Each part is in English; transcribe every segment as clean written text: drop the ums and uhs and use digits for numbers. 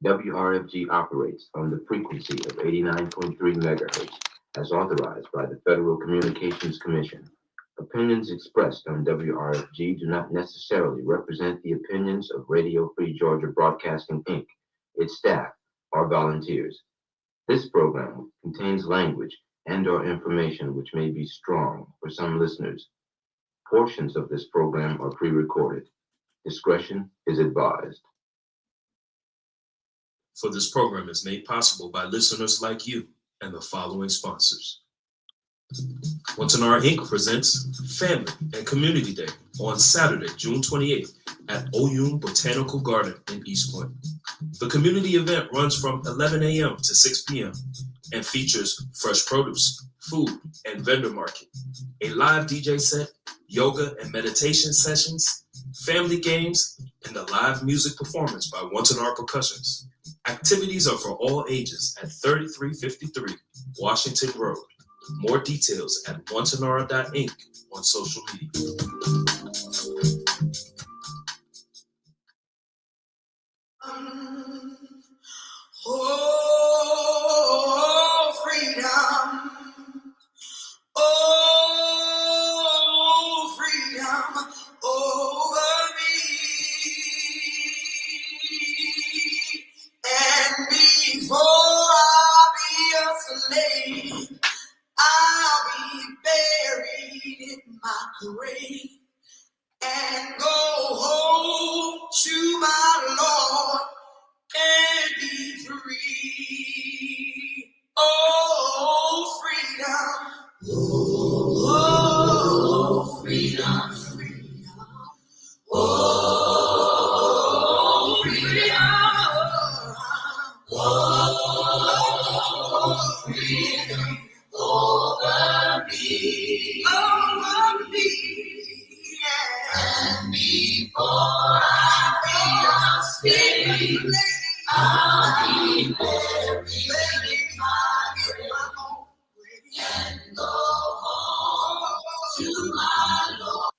WRFG operates on the frequency of 89.3 MHz as authorized by the Federal Communications Commission. Opinions expressed on WRFG do not necessarily represent the opinions of Radio Free Georgia Broadcasting, Inc., its staff, or volunteers. This program contains language and/or information which may be strong for some listeners. Portions of this program are pre-recorded. Discretion is advised. For this program is made possible by listeners like you and the following sponsors. Wantanara Inc. presents Family and Community Day on Saturday, June 28th at Oyun Botanical Garden in East Point. The community event runs from 11 a.m. to 6 p.m. and features fresh produce, food, and vendor market, a live DJ set, yoga and meditation sessions, family games, and a live music performance by Wantanara Percussions. Activities are for all ages at 3353 Washington Road. More details at wantanara.inc on social media. Oh, freedom. Oh, freedom over me. And before I be a slave, I'll be buried in my grave and go home to my Lord and be free. Oh, freedom. Oh, freedom. Freedom. Oh, freedom. Oh, freedom. Over me, yeah. And before I be a slave, I'll be buried in my grave and go home to my Lord.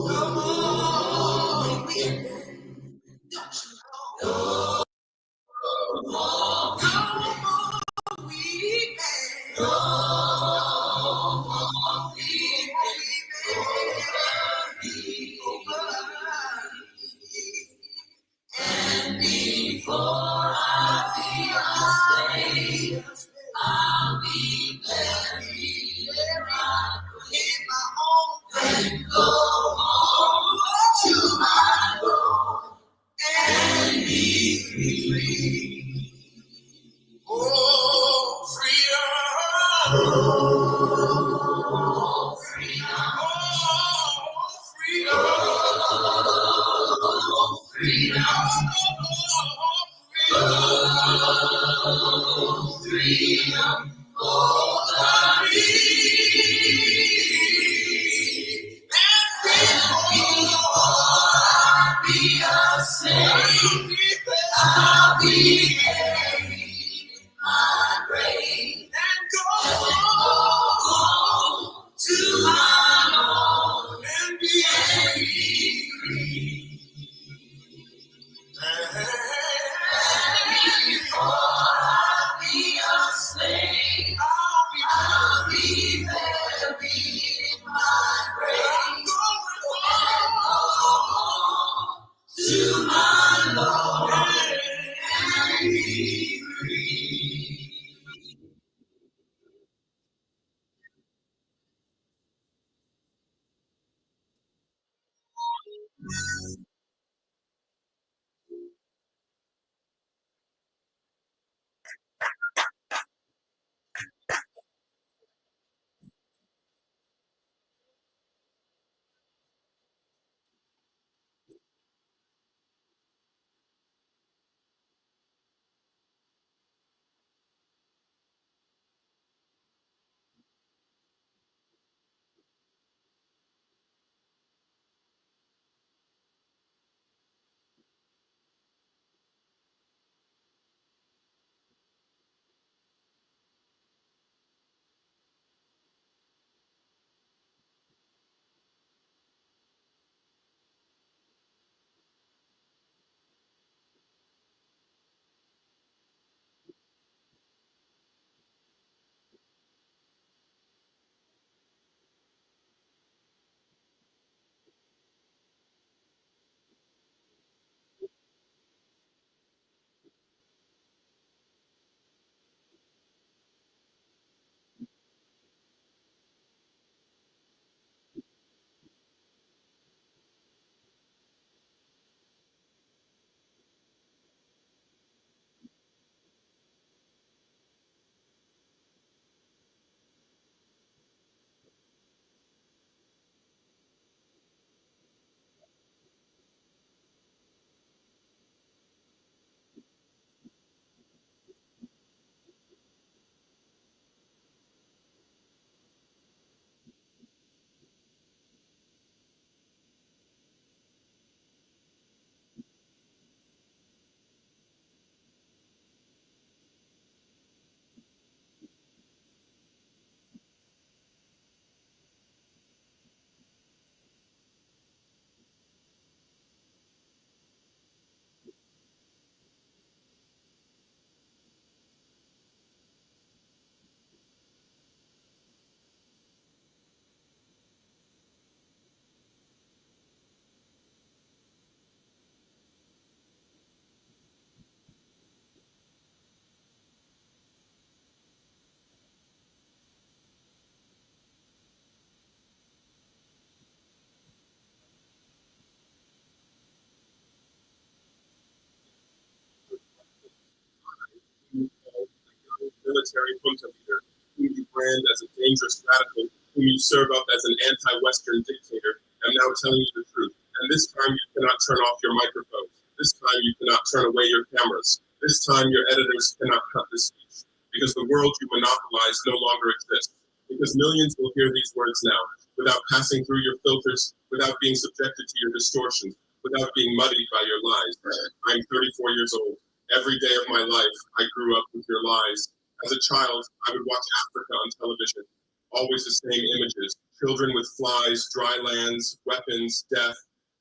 Come on, and before I be a slave, I'll be buried in my home and go home to my Lord and be free. Oh, freedom. Oh, freedom. Oh, freedom. Oh, freedom. Over me. And before I be a slave, I'll be buried in my grave and go home to my Lord and be free. And before I be a slave, I'll be buried in my grave and go home to my Lord and be free. military junta leader, whom you brand as a dangerous radical, whom you serve up as an anti-Western dictator, am now telling you the truth. And this time you cannot turn off your microphones. This time you cannot turn away your cameras. This time your editors cannot cut this speech, because the world you monopolize no longer exists. Because millions will hear these words now, without passing through your filters, without being subjected to your distortions, without being muddied by your lies. I'm 34 years old. Every day of my life, I grew up with your lies. As a child, I would watch Africa on television. Always the same images. Children with flies, dry lands, weapons, death.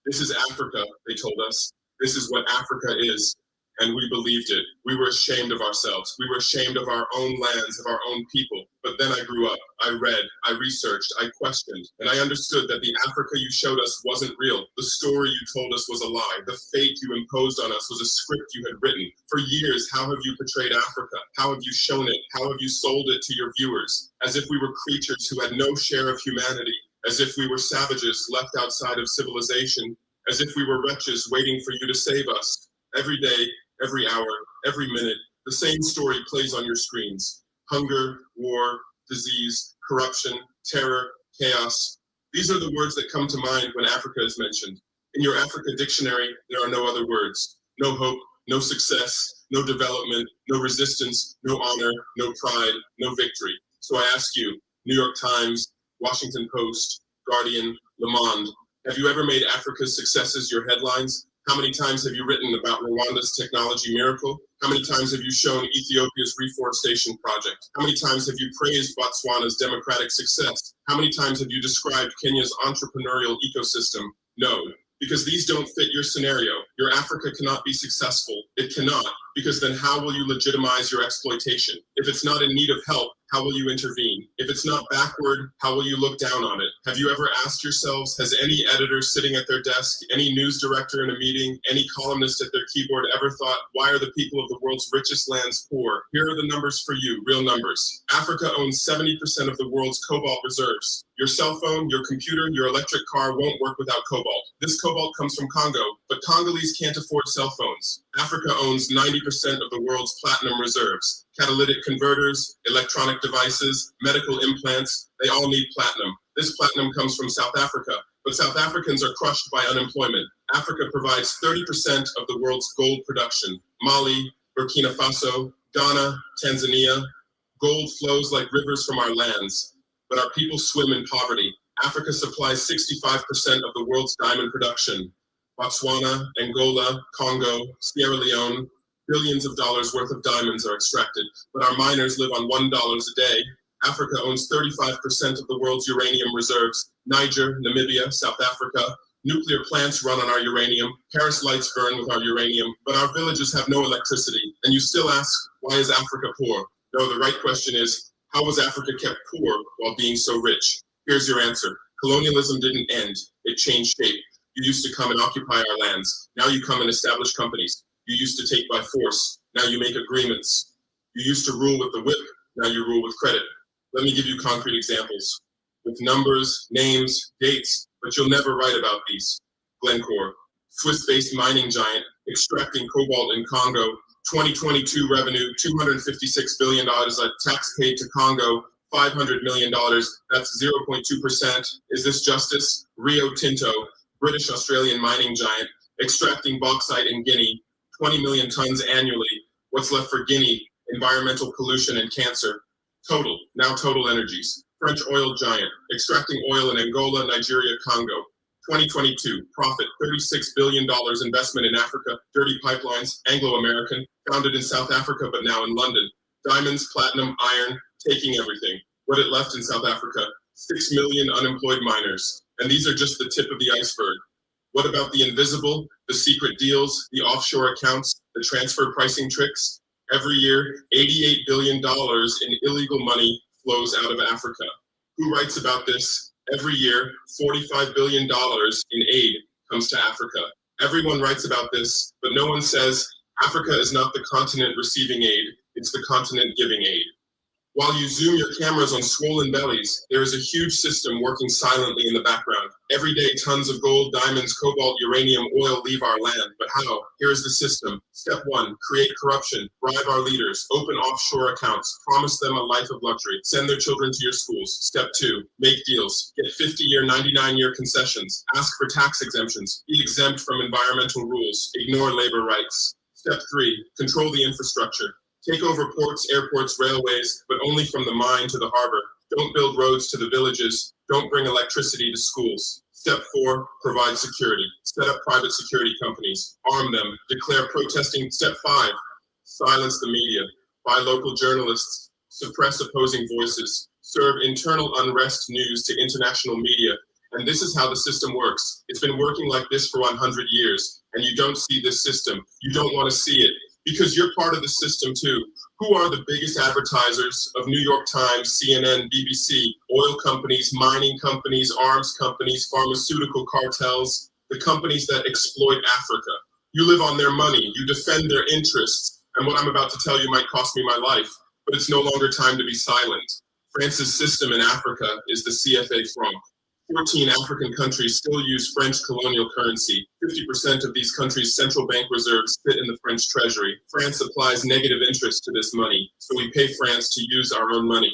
This is Africa, they told us. This is what Africa is. And we believed it. We were ashamed of ourselves. We were ashamed of our own lands, of our own people. But then I grew up. I read, I researched, I questioned, and I understood that the Africa you showed us wasn't real. The story you told us was a lie. The fate you imposed on us was a script you had written. For years, how have you portrayed Africa? How have you shown it? How have you sold it to your viewers? As if we were creatures who had no share of humanity, as if we were savages left outside of civilization, as if we were wretches waiting for you to save us. Every day, every hour, every minute, the same story plays on your screens. Hunger, war, disease, corruption, terror, chaos. These are the words that come to mind when Africa is mentioned. In your Africa dictionary, there are no other words. No hope, no success, no development, no resistance, no honor, no pride, no victory. So I ask you, New York Times, Washington Post, Guardian, Le Monde, have you ever made Africa's successes your headlines? How many times have you written about Rwanda's technology miracle? How many times have you shown Ethiopia's reforestation project? How many times have you praised Botswana's democratic success? How many times have you described Kenya's entrepreneurial ecosystem? No, because these don't fit your scenario. Your Africa cannot be successful. It cannot, because then how will you legitimize your exploitation? If it's not in need of help, how will you intervene? If it's not backward, how will you look down on it? Have you ever asked yourselves, has any editor sitting at their desk, any news director in a meeting, any columnist at their keyboard ever thought, why are the people of the world's richest lands poor? Here are the numbers for you, real numbers. Africa owns 70% of the world's cobalt reserves. Your cell phone, your computer, your electric car won't work without cobalt. This cobalt comes from Congo, but Congolese can't afford cell phones. Africa owns 90% of the world's platinum reserves. Catalytic converters, electronic devices, medical implants, they all need platinum. This platinum comes from South Africa, but South Africans are crushed by unemployment. Africa provides 30% of the world's gold production. Mali, Burkina Faso, Ghana, Tanzania. Gold flows like rivers from our lands, but our people swim in poverty. Africa supplies 65% of the world's diamond production. Botswana, Angola, Congo, Sierra Leone, billions of dollars worth of diamonds are extracted, but our miners live on $1 a day. Africa owns 35% of the world's uranium reserves. Niger, Namibia, South Africa. Nuclear plants run on our uranium. Paris lights burn with our uranium, but our villages have no electricity. And you still ask, why is Africa poor? No, the right question is, how was Africa kept poor while being so rich? Here's your answer. Colonialism didn't end, it changed shape. You used to come and occupy our lands. Now you come and establish companies. You used to take by force. Now you make agreements. You used to rule with the whip. Now you rule with credit. Let me give you concrete examples with numbers, names, dates, but you'll never write about these. Glencore, Swiss-based mining giant, extracting cobalt in Congo. 2022 revenue, $256 billion, tax paid to Congo, $500 million. That's 0.2%. Is this justice? Rio Tinto, British-Australian mining giant, extracting bauxite in Guinea, 20 million tons annually. What's left for Guinea? Environmental pollution and cancer. Total Energies, French oil giant, extracting oil in Angola, Nigeria, Congo. 2022, profit, $36 billion investment in Africa, dirty pipelines, Anglo-American, founded in South Africa but now in London. Diamonds, platinum, iron, taking everything. What it left in South Africa? 6 million unemployed miners. And these are just the tip of the iceberg. What about the invisible, the secret deals, the offshore accounts, the transfer pricing tricks? Every year, $88 billion in illegal money flows out of Africa. Who writes about this? Every year, $45 billion in aid comes to Africa. Everyone writes about this, but no one says Africa is not the continent receiving aid, it's the continent giving aid. While you zoom your cameras on swollen bellies, there is a huge system working silently in the background. Every day, tons of gold, diamonds, cobalt, uranium, oil leave our land. But how? Here's the system. Step 1, create corruption, bribe our leaders, open offshore accounts, promise them a life of luxury, send their children to your schools. Step 2, make deals, get 50-year, 99-year concessions, ask for tax exemptions, be exempt from environmental rules, ignore labor rights. Step 3, control the infrastructure. Take over ports, airports, railways, but only from the mine to the harbor. Don't build roads to the villages. Don't bring electricity to schools. Step 4, provide security. Set up private security companies. Arm them. Declare protesting. Step 5, silence the media. Buy local journalists. Suppress opposing voices. Serve internal unrest news to international media. And this is how the system works. It's been working like this for 100 years. And you don't see this system. You don't want to see it. Because you're part of the system too. Who are the biggest advertisers of New York Times, CNN, BBC, oil companies, mining companies, arms companies, pharmaceutical cartels, the companies that exploit Africa? You live on their money, you defend their interests, and what I'm about to tell you might cost me my life, but it's no longer time to be silent. France's system in Africa is the CFA franc. 14 African countries still use French colonial currency. 50% of these countries' central bank reserves sit in the French treasury. France applies negative interest to this money, so we pay France to use our own money.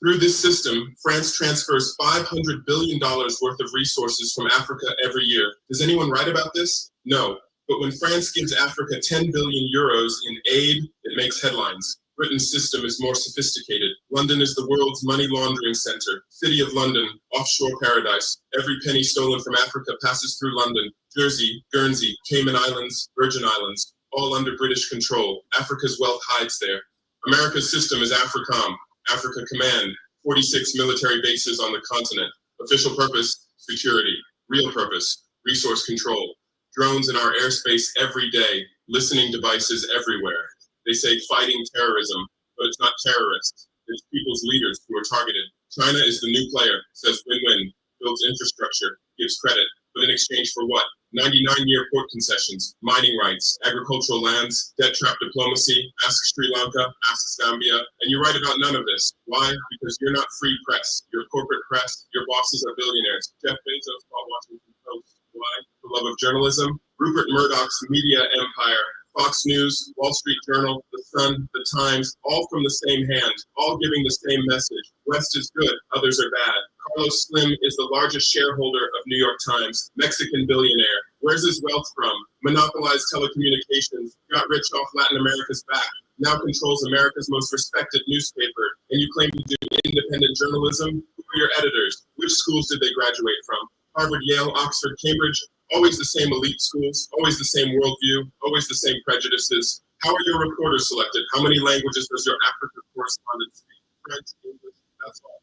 Through this system, France transfers $500 billion worth of resources from Africa every year. Does anyone write about this? No. But when France gives Africa 10 billion euros in aid, it makes headlines. Britain's system is more sophisticated. London is the world's money laundering center. City of London, offshore paradise. Every penny stolen from Africa passes through London. Jersey, Guernsey, Cayman Islands, Virgin Islands, all under British control. Africa's wealth hides there. America's system is AFRICOM, Africa Command, 46 military bases on the continent. Official purpose, security. Real purpose, resource control. Drones in our airspace every day. Listening devices everywhere. They say fighting terrorism, but it's not terrorists. It's people's leaders who are targeted. China is the new player, says win-win, builds infrastructure, gives credit, but in exchange for what? 99-year port concessions, mining rights, agricultural lands, debt trap diplomacy, ask Sri Lanka, ask Zambia, and you write about none of this. Why? Because you're not free press. You're corporate press. Your bosses are billionaires. Jeff Bezos bought Washington Post. Why? The love of journalism. Rupert Murdoch's media empire. Fox News, Wall Street Journal, The Sun, The Times, all from the same hand, all giving the same message. West is good, others are bad. Carlos Slim is the largest shareholder of New York Times, Mexican billionaire. Where's his wealth from? Monopolized telecommunications, got rich off Latin America's back, now controls America's most respected newspaper, and you claim to do independent journalism? Who are your editors? Which schools did they graduate from? Harvard, Yale, Oxford, Cambridge? Always the same elite schools, always the same worldview, always the same prejudices. How are your reporters selected? How many languages does your Africa correspondent speak? French, English, that's all.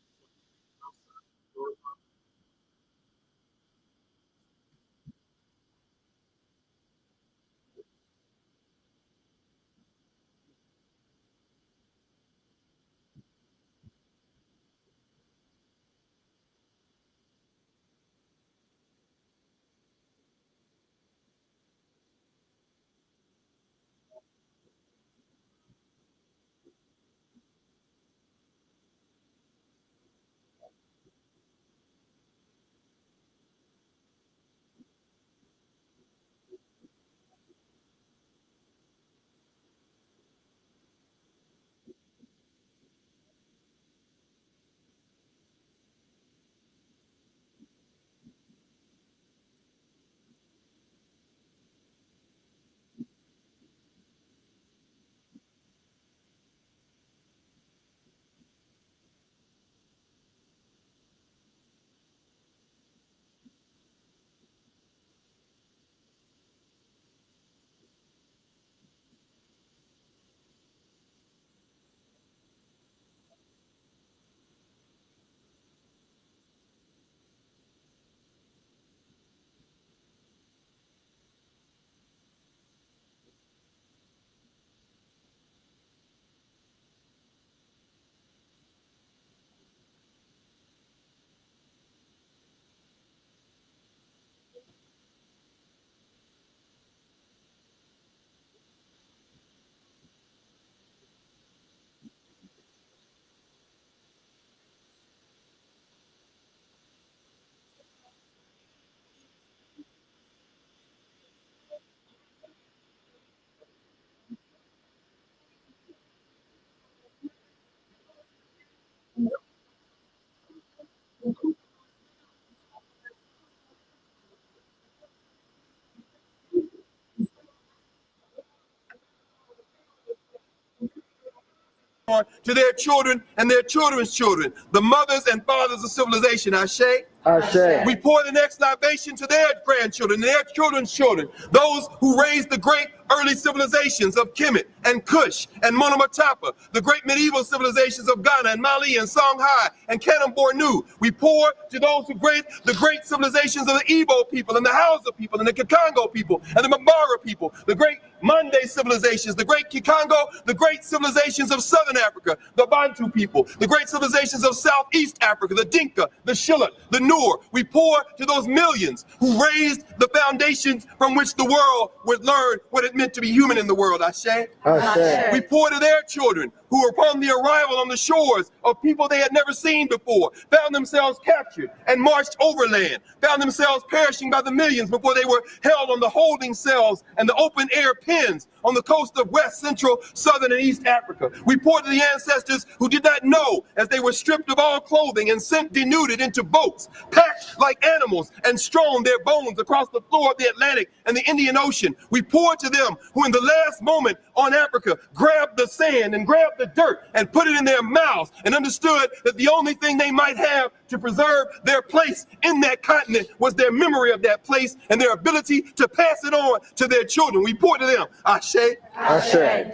to their children and their children's children, the mothers and fathers of civilization. Ashe. Ashe. We pour the next libation to their grandchildren, their children's children, those who raised the great early civilizations of Kemet and Kush and Monomotapa, the great medieval civilizations of Ghana and Mali and Songhai and Kanem Bornu. We pour to those who created the great civilizations of the Igbo people and the Hausa people and the Kikongo people and the Mabara people, the great Mande civilizations, the great Kikongo, the great civilizations of Southern Africa, the Bantu people, the great civilizations of Southeast Africa, the Dinka, the Shilluk, the Noor. We pour to those millions who raised the foundations from which the world would learn what it meant to be human in the world. Ashe. Ashe. We pour to their children who were upon the arrival on the shores of people they had never seen before, found themselves captured and marched overland, found themselves perishing by the millions before they were held on the holding cells and the open air pens on the coast of West, Central, Southern, and East Africa. We pour to the ancestors who did not know as they were stripped of all clothing and sent denuded into boats, packed like animals, and strewn their bones across the floor of the Atlantic and the Indian Ocean. We pour to them who in the last moment on Africa grabbed the sand and grabbed the dirt and put it in their mouths and understood that the only thing they might have to preserve their place in that continent was their memory of that place and their ability to pass it on to their children. We pour to them. Ashe. Ashe.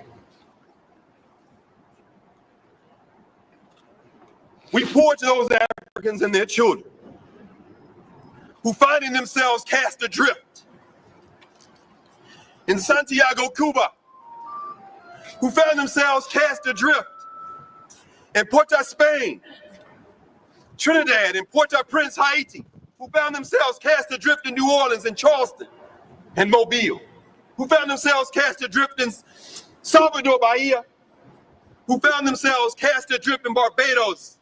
We pour to those Africans and their children who finding themselves cast adrift in Santiago, Cuba, who found themselves cast adrift in Porto, Spain, Trinidad, and Port-au-Prince, Haiti, who found themselves cast adrift in New Orleans and Charleston and Mobile, who found themselves cast adrift in Salvador, Bahia, who found themselves cast adrift in Barbados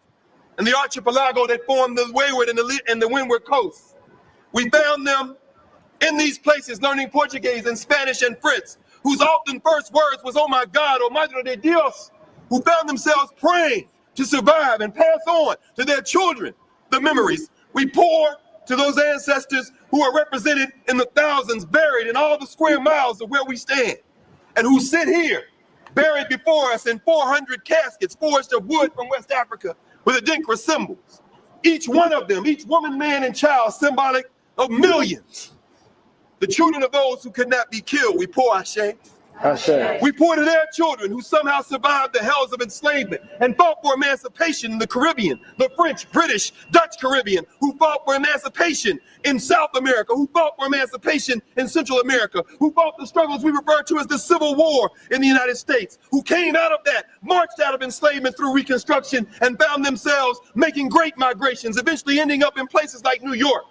and the archipelago that formed the wayward and the windward coast. We found them in these places learning Portuguese and Spanish and French, whose often first words was, "Oh my God, oh Madre de Dios," who found themselves praying to survive and pass on to their children the memories. We pour to those ancestors who are represented in the thousands, buried in all the square miles of where we stand, and who sit here, buried before us in 400 caskets forged of wood from West Africa with Adinkra symbols. Each one of them, each woman, man, and child, symbolic of millions. The children of those who could not be killed, we pour Ashe. Ashe. We pour to their children who somehow survived the hells of enslavement and fought for emancipation in the Caribbean, the French, British, Dutch Caribbean, who fought for emancipation in South America, who fought for emancipation in Central America, who fought the struggles we refer to as the Civil War in the United States, who came out of that, marched out of enslavement through Reconstruction, and found themselves making great migrations, eventually ending up in places like New York.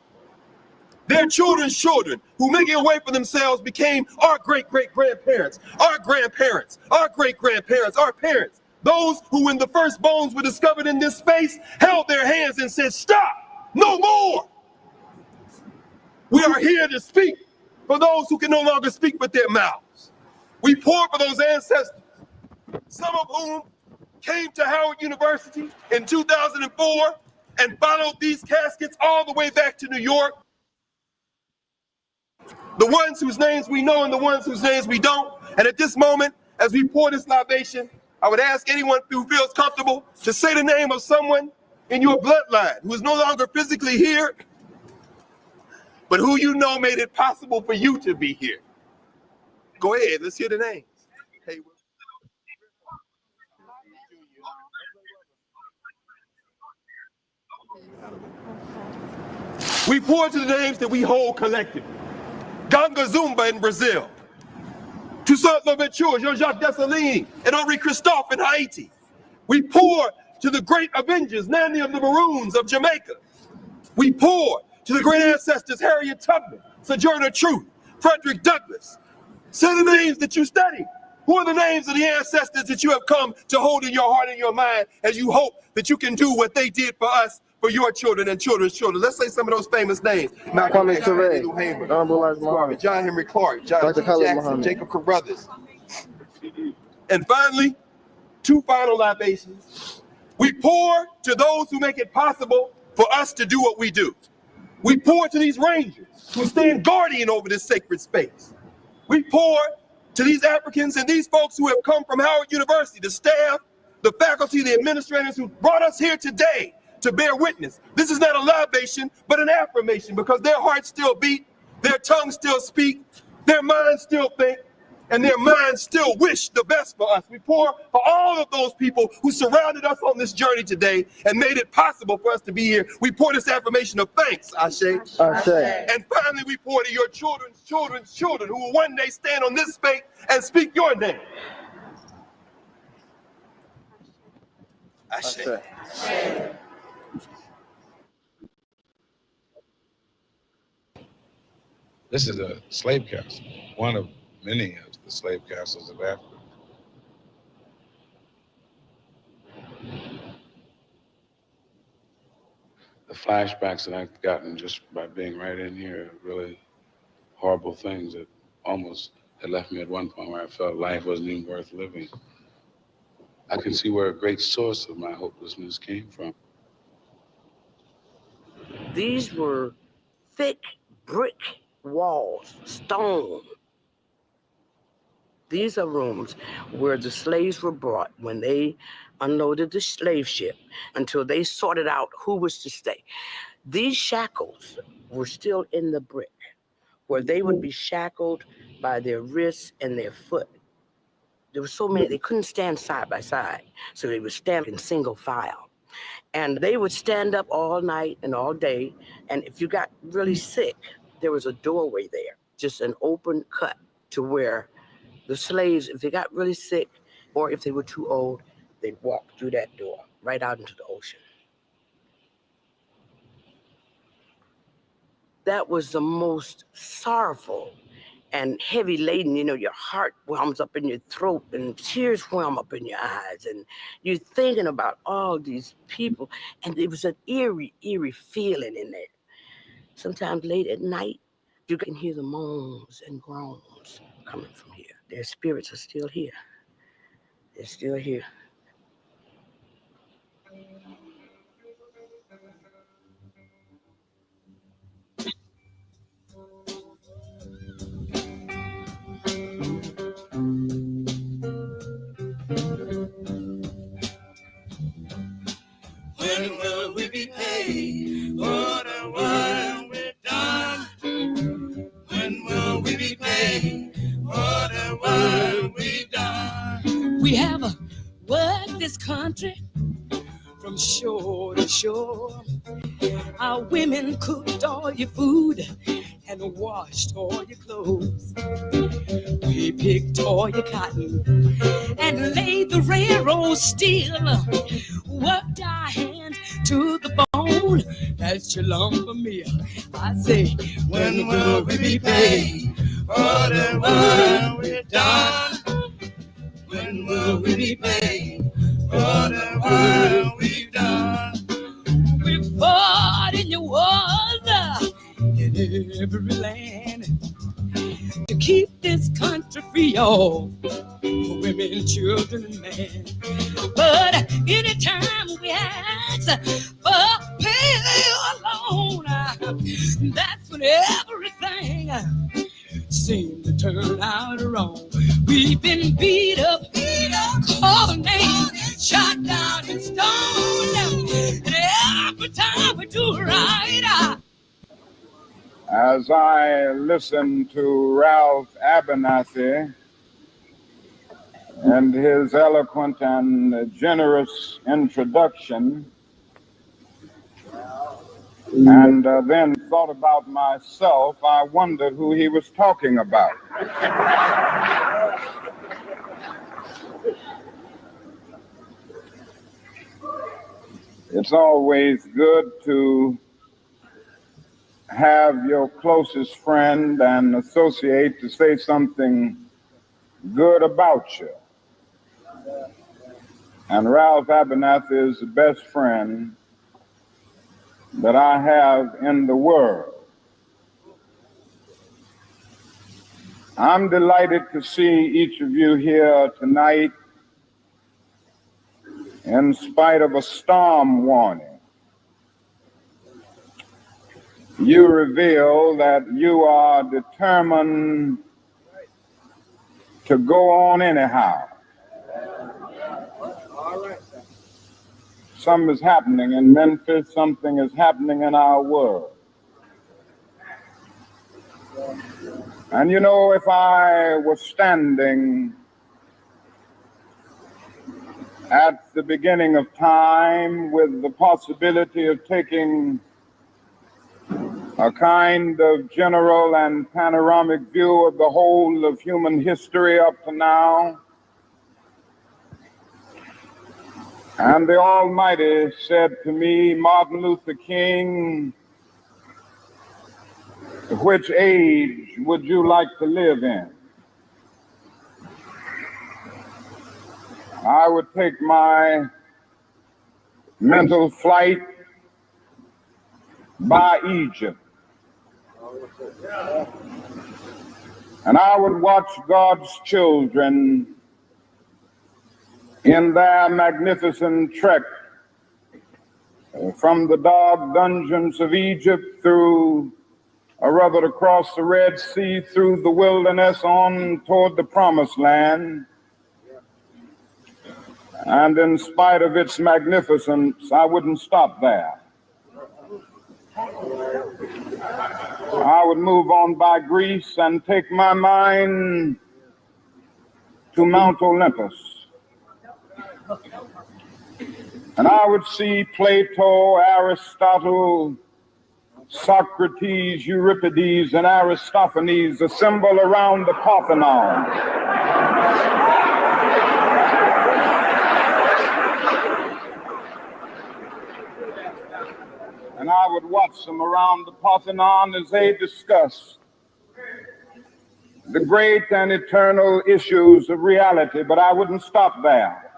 Their children's children, who making a way for themselves, became our great-great-grandparents, our grandparents, our great-grandparents, our parents. Those who, when the first bones were discovered in this space, held their hands and said, "Stop, no more." We are here to speak for those who can no longer speak with their mouths. We pour for those ancestors, some of whom came to Howard University in 2004 and followed these caskets all the way back to New York. The ones whose names we know and the ones whose names we don't. And at this moment, as we pour this libation, I would ask anyone who feels comfortable to say the name of someone in your bloodline who is no longer physically here, but who you know made it possible for you to be here. Go ahead, let's hear the names. Hey, we pour to the names that we hold collectively. Ganga Zumba in Brazil, Toussaint Louverture, Jean-Jacques Dessalines, and Henri Christophe in Haiti. We pour to the great Avengers, Nanny of the Maroons of Jamaica. We pour to the great ancestors, Harriet Tubman, Sojourner Truth, Frederick Douglass. Say the names that you study. Who are the names of the ancestors that you have come to hold in your heart and your mind as you hope that you can do what they did for us, for your children and children's children? Let's say some of those famous names. Malcolm X, Lou Hamer, John Henry Clark, John G. Jackson, Jacob Carruthers. And finally, two final libations. We pour to those who make it possible for us to do what we do. We pour to these rangers who stand guardian over this sacred space. We pour to these Africans and these folks who have come from Howard University, the staff, the faculty, the administrators who brought us here today to bear witness. This is not a libation, but an affirmation, because their hearts still beat, their tongues still speak, their minds still think, and their minds still wish the best for us. We pour for all of those people who surrounded us on this journey today and made it possible for us to be here. We pour this affirmation of thanks, Ashe. Ashe. And finally, we pour to your children's children's children who will one day stand on this stage and speak your name. Ashe. Ashe. This is a slave castle, one of many of the slave castles of Africa. The flashbacks that I've gotten just by being right in here are really horrible things that almost had left me at one point where I felt life wasn't even worth living. I can see where a great source of my hopelessness came from. These were thick brick walls, stone. These are rooms where the slaves were brought when they unloaded the slave ship until they sorted out who was to stay. These shackles were still in the brick, where they would be shackled by their wrists and their foot. There were so many, they couldn't stand side by side, so they would stand in single file. And they would stand up all night and all day, and if you got really sick, there was a doorway there, just an open cut to where the slaves, if they got really sick or if they were too old, they'd walk through that door right out into the ocean. That was the most sorrowful and heavy laden, your heart whelms up in your throat and tears whelm up in your eyes. And you're thinking about all these people. And there was an eerie, eerie feeling in there. Sometimes late at night, you can hear the moans and groans coming from here. Their spirits are still here. They're still here. When will we be paid for the work we've done? When will we be paid for the work we've done? We have worked this country from shore to shore. Our women cooked all your food and washed all your clothes. We picked all your cotton and laid the railroad steel. Worked our hands to the bone. That's your lumber mill. I say, when will we be paid for the work we've done? When will we be paid for the work we've done? We fought in your wars in every land to keep this country free, all for women, children, and men. But anytime we ask for pay alone, that's when everything seemed to turn out wrong. We've been beat up, called names, shot down and stoned, and every time we do right. As I listened to Ralph Abernathy and his eloquent and generous introduction, and then thought about myself, I wondered who he was talking about. It's always good to have your closest friend and associate to say something good about you. And Ralph Abernathy is the best friend that I have in the world. I'm delighted to see each of you here tonight in spite of a storm warning. You reveal that you are determined to go on anyhow. Something is happening in Memphis, something is happening in our world. And you know, if I was standing at the beginning of time with the possibility of taking a kind of general and panoramic view of the whole of human history up to now, and the Almighty said to me, Martin Luther King, which age would you like to live in? I would take my mental flight by Egypt. And I would watch God's children in their magnificent trek from the dark dungeons of Egypt through, or rather across the Red Sea, through the wilderness on toward the Promised Land. And in spite of its magnificence, I wouldn't stop there. I would move on by Greece and take my mind to Mount Olympus. And I would see Plato, Aristotle, Socrates, Euripides, and Aristophanes assemble around the Parthenon. And I would watch them around the Parthenon as they discuss the great and eternal issues of reality, but I wouldn't stop there.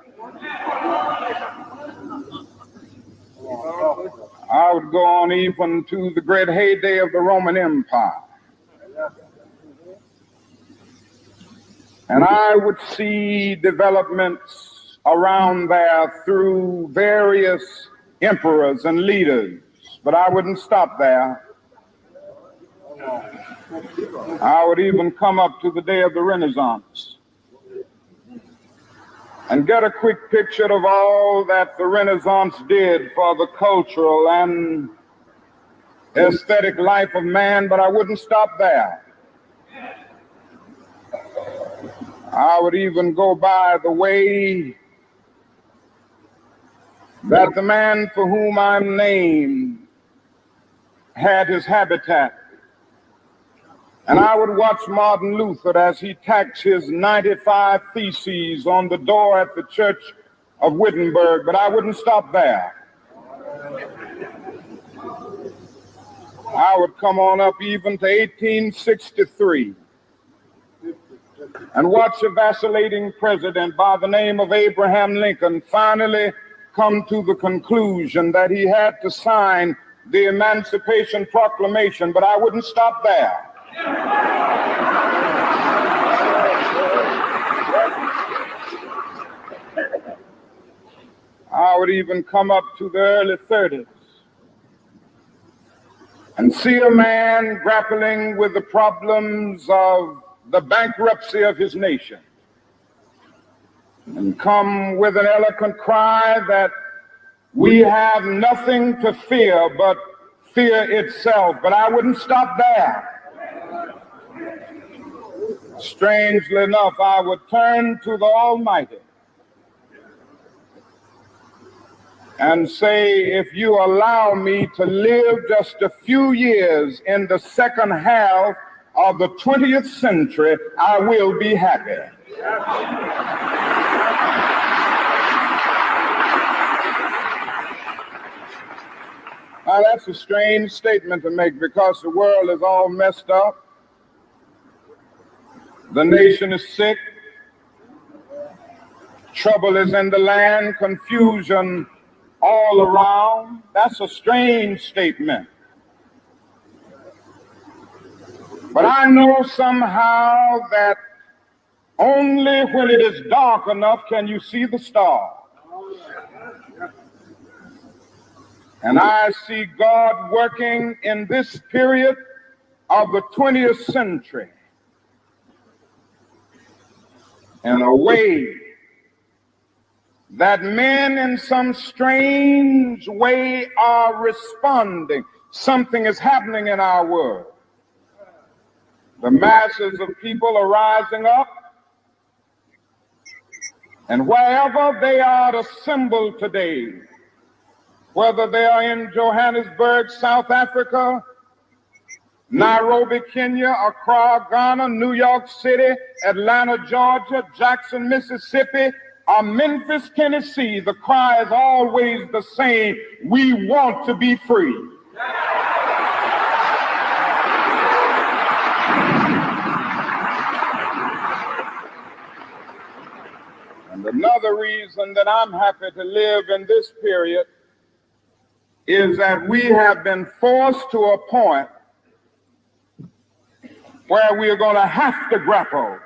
I would go on even to the great heyday of the Roman Empire. And I would see developments around there through various emperors and leaders, but I wouldn't stop there. I would even come up to the day of the Renaissance and get a quick picture of all that the Renaissance did for the cultural and aesthetic life of man, but I wouldn't stop there. I would even go by the way that the man for whom I'm named had his habitat. And I would watch Martin Luther as he tacks his 95 Theses on the door at the Church of Wittenberg, but I wouldn't stop there. I would come on up even to 1863 and watch a vacillating president by the name of Abraham Lincoln finally come to the conclusion that he had to sign the Emancipation Proclamation, but I wouldn't stop there. I would even come up to the early 30s and see a man grappling with the problems of the bankruptcy of his nation and come with an eloquent cry that we have nothing to fear but fear itself, but I wouldn't stop there. Strangely enough, I would turn to the Almighty and say, if you allow me to live just a few years in the second half of the 20th century, I will be happy. Now, that's a strange statement to make because the world is all messed up. The nation is sick. Trouble is in the land, confusion all around. That's a strange statement. But I know somehow that only when it is dark enough can you see the stars. And I see God working in this period of the 20th century in a way that men in some strange way are responding. Something is happening in our world. The masses of people are rising up, and wherever they are assembled today, whether they are in Johannesburg, South Africa, Nairobi, Kenya, Accra, Ghana, New York City, Atlanta, Georgia, Jackson, Mississippi, or Memphis, Tennessee, the cry is always the same: we want to be free. And another reason that I'm happy to live in this period is that we have been forced to a point where we are going to have to grapple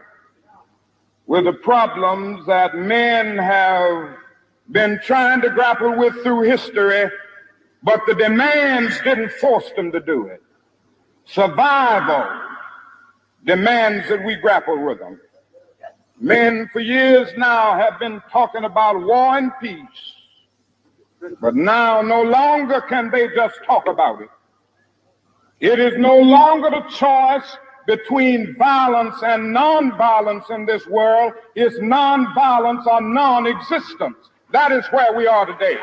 with the problems that men have been trying to grapple with through history, but the demands didn't force them to do it. Survival demands that we grapple with them. Men for years now have been talking about war and peace, but now no longer can they just talk about it. It is no longer the choice between violence and non-violence in this world. It's non-violence or non-existence. That is where we are today.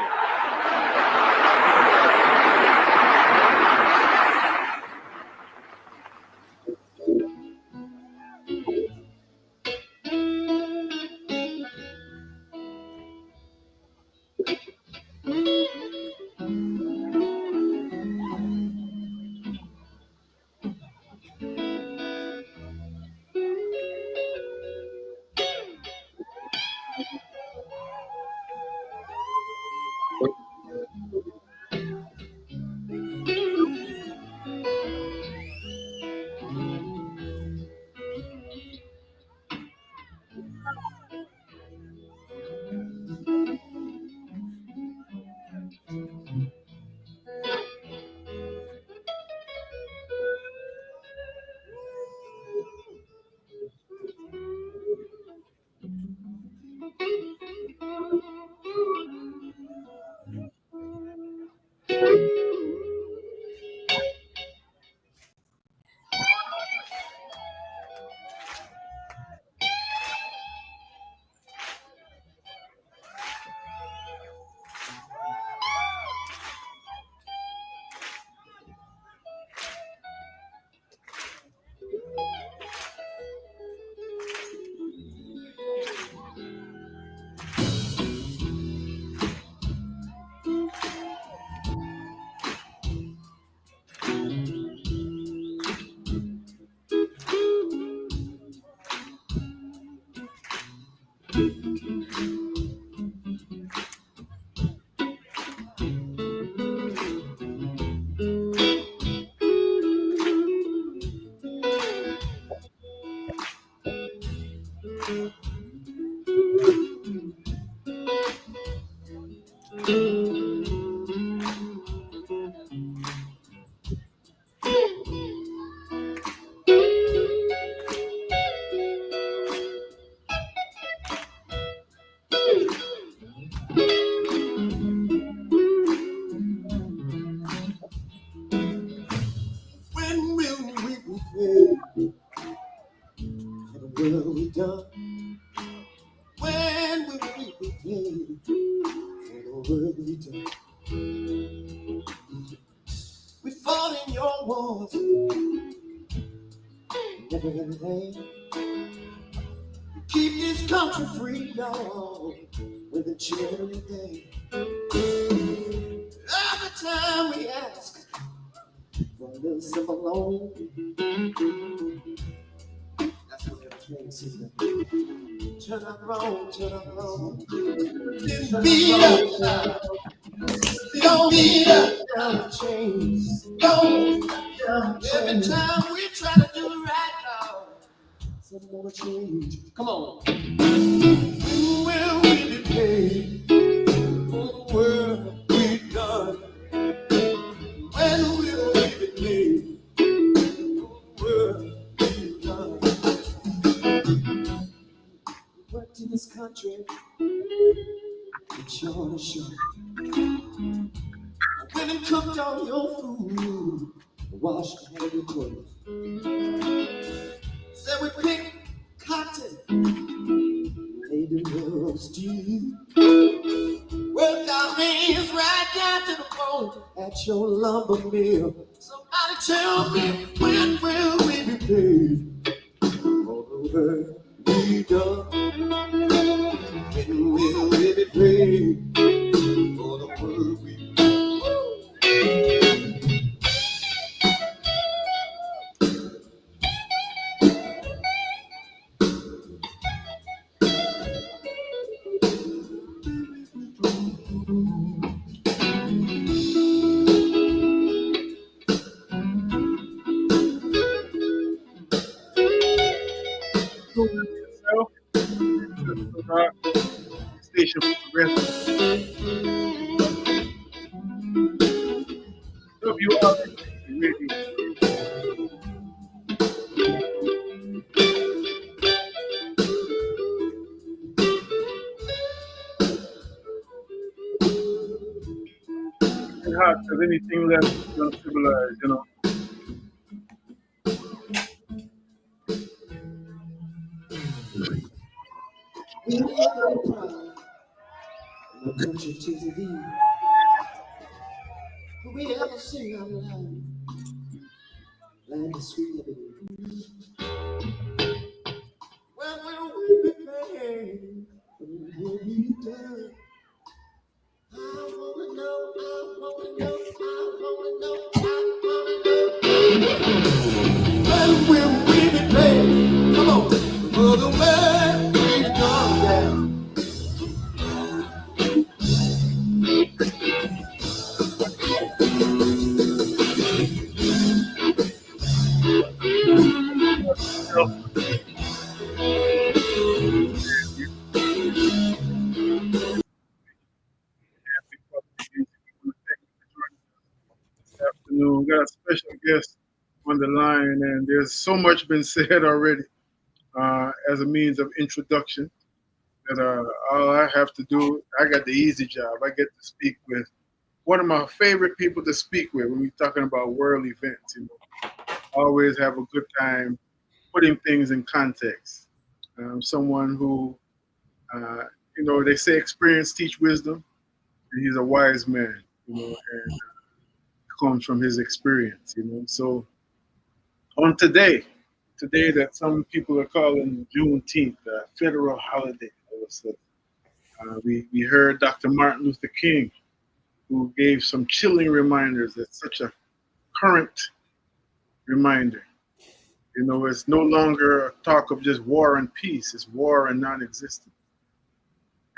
When will we be free? And will we done? When will we be free? And will we done? We fought in your wars, never in vain. Keep this country free, dog, with a cheery day. Every time we ask for a little simple loan, that's what everything says. Turn up wrong, turn up wrong. Then beat up, don't beat up down the chains. Don't down the chains. Every time we try to do right now, something gonna change. Come on. When will we be paid? What will we done? When will we be paid? What will we done? We worked in this country short and short. When it cooked all your food, washed all your clothes. Said we picked cotton, made the world stew. Worked our hands right down to the bone at your lumber mill. Somebody tell me, when will we be paid for the work we done? When will we be paid for the work we done? Station Progressive. WRFG Radio. And hot as anything less than civilized, you know. We never proud of the country to thee. But we ever sing out loud, land is sweet liberty. Well, will we be paid? When will we done? I wanna know, I wanna know, I wanna know, I wanna know. When will we be paid? Come on, for the work we've done, yeah. This afternoon, got a special guest on the line, and there's so much been said already as a means of introduction that all I have to do, I got the easy job. I get to speak with one of my favorite people to speak with when we're talking about world events. You know, I always have a good time putting things in context. Someone who, you know, they say experience teach wisdom, and he's a wise man, you know, and comes from his experience, you know. So on today that some people are calling Juneteenth, a federal holiday, all of a sudden, we heard Dr. Martin Luther King, who gave some chilling reminders. That's such a current reminder. You know, it's no longer a talk of just war and peace, it's war and non-existence.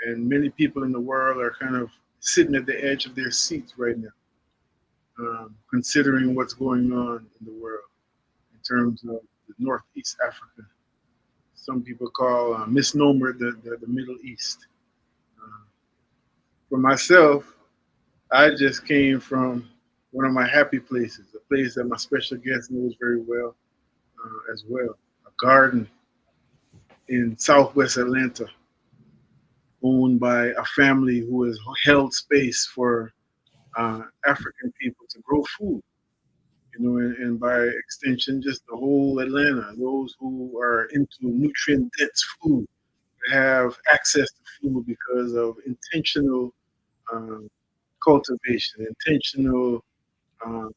And many people in the world are kind of sitting at the edge of their seats right now, considering what's going on in the world in terms of the Northeast Africa. Some people call misnomer the Middle East. For myself, I just came from one of my happy places, a place that my special guest knows very well as well, a garden in Southwest Atlanta, owned by a family who has held space for African people to grow food, you know, and by extension, just the whole Atlanta, those who are into nutrient-dense food have access to food because of intentional cultivation, intentional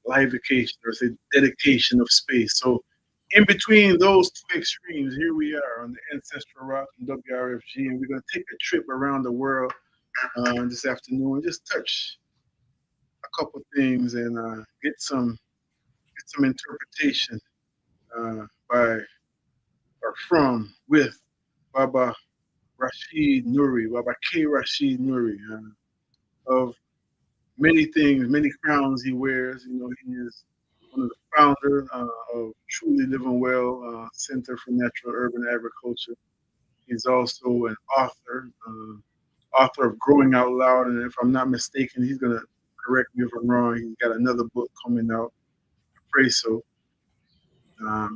livication, or say dedication of space. So in between those two extremes, here we are on the Ancestral Rock in WRFG, and we're going to take a trip around the world this afternoon and just touch a couple things and get some interpretation by or from with Baba Rashid Nuri, Baba K. Rashid Nuri, of many things, many crowns he wears. You know, he is one of the founders of Truly Living Well Center for Natural Urban Agriculture. He's also an author, author of Growing Out Loud, and if I'm not mistaken, he's gonna correct me if I'm wrong. He's got another book coming out. I pray so.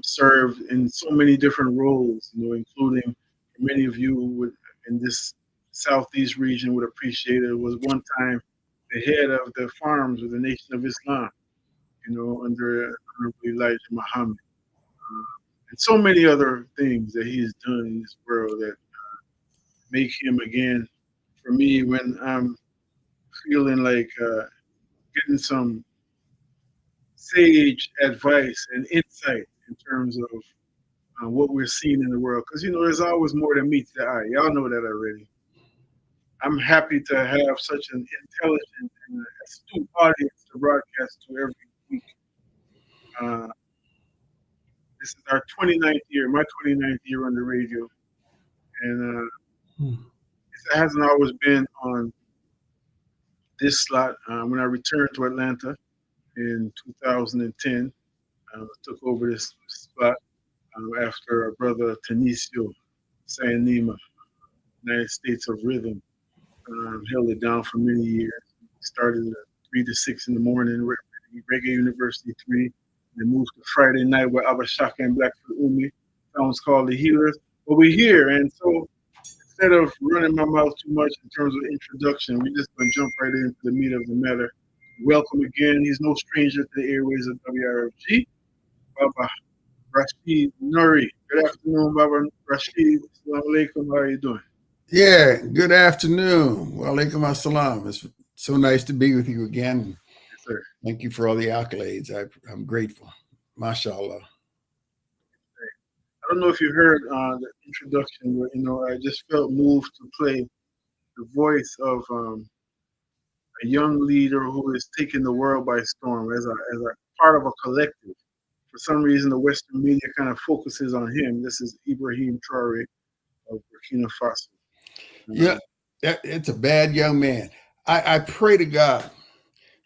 Served in so many different roles, you know, including many of you in this Southeast region would appreciate it. Was one time the head of the farms of the Nation of Islam, under Honorable Elijah Muhammad. And so many other things that he's done in this world that make him, again, for me, when I'm feeling like getting some sage advice and insight in terms of what we're seeing in the world. Because, there's always more than meets the eye. Y'all know that already. I'm happy to have such an intelligent and astute audience to broadcast to every week. This is our 29th year, my 29th year on the radio. And it hasn't always been on this slot. When I returned to Atlanta in 2010, I took over this spot after our brother Tanisio Sayanima, United States of Rhythm, held it down for many years. Started at 3 to 6 in the morning, Reggae University 3, then moved to Friday night with Abba Shaka and Blackfoot Umi. Sounds called The Healers. But we're here, and so instead of running my mouth too much in terms of introduction, we're just going to jump right into the meat of the matter. Welcome again. He's no stranger to the airways of WRFG, Baba Rashid Nuri. Good afternoon, Baba Rashid. Assalamu alaikum. How are you doing? Yeah, good afternoon. Wa alaikum assalam. It's so nice to be with you again. Yes, sir. Thank you for all the accolades. I'm grateful. MashaAllah. I don't know if you heard the introduction, but I just felt moved to play the voice of a young leader who is taking the world by storm as a part of a collective. For some reason, the Western media kind of focuses on him. This is Ibrahim Traore of Burkina Faso. Yeah, it's a bad young man. I pray to God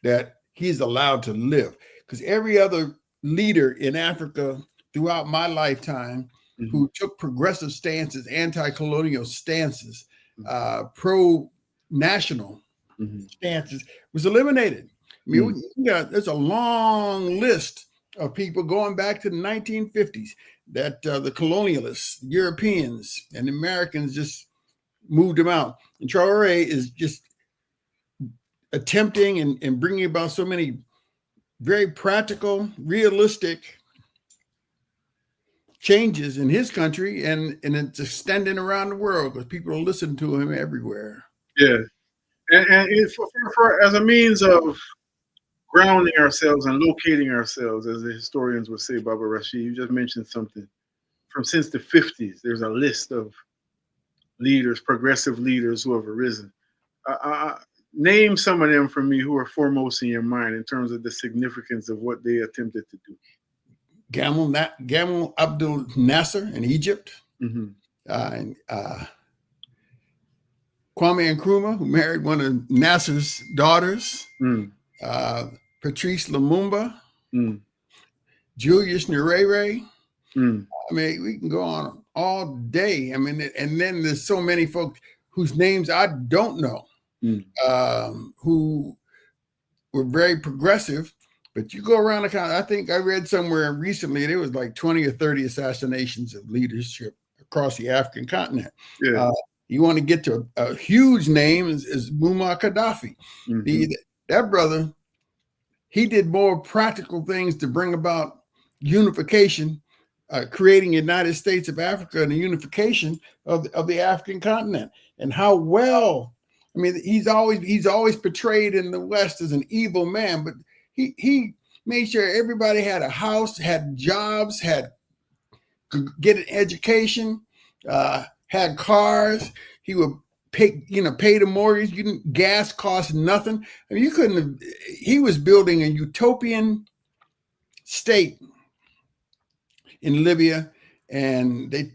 that he's allowed to live, because every other leader in Africa throughout my lifetime who took progressive stances, anti-colonial stances, pro-national stances was eliminated. I mean, there's a long list of people going back to the 1950s that the colonialists, Europeans, and Americans just moved them out. And Traore is just attempting and bringing about so many very practical, realistic changes in his country, and it's extending around the world because people are listening to him everywhere. Yeah, and for as a means of grounding ourselves and locating ourselves, as the historians would say, Baba Rashid, you just mentioned something. From since the 50s, there's a list of leaders, progressive leaders who have arisen. Name some of them for me who are foremost in your mind in terms of the significance of what they attempted to do. Gamal Abdel Nasser in Egypt, and Kwame Nkrumah, who married one of Nasser's daughters, Patrice Lumumba, Julius Nyerere. I mean, we can go on all day. I mean, and then there's so many folks whose names I don't know, who were very progressive. But you go around the country, I think I read somewhere recently, there was like 20 or 30 assassinations of leadership across the African continent. Yeah. You want to get to a huge name is Muammar Gaddafi. That brother, he did more practical things to bring about unification, creating the United States of Africa and the unification of the African continent. And how well, I mean, he's always portrayed in the West as an evil man, but he made sure everybody had a house, had jobs, could get an education, had cars. He would pay the mortgage. Gas cost nothing. I mean, he was building a utopian state in Libya, and they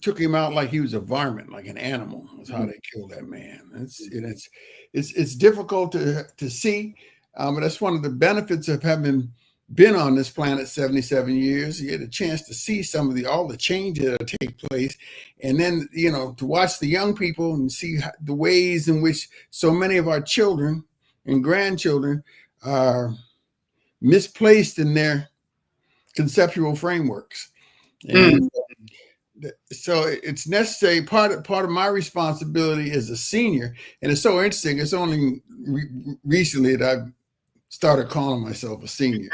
took him out like he was a varmint, like an animal. That's how they killed that man. It's difficult to see. But that's one of the benefits of having been on this planet 77 years. You get a chance to see all the changes that take place. And then, to watch the young people and see the ways in which so many of our children and grandchildren are misplaced in their conceptual frameworks. And so it's necessary. Part of my responsibility as a senior, and it's so interesting. It's only recently that I've started calling myself a senior.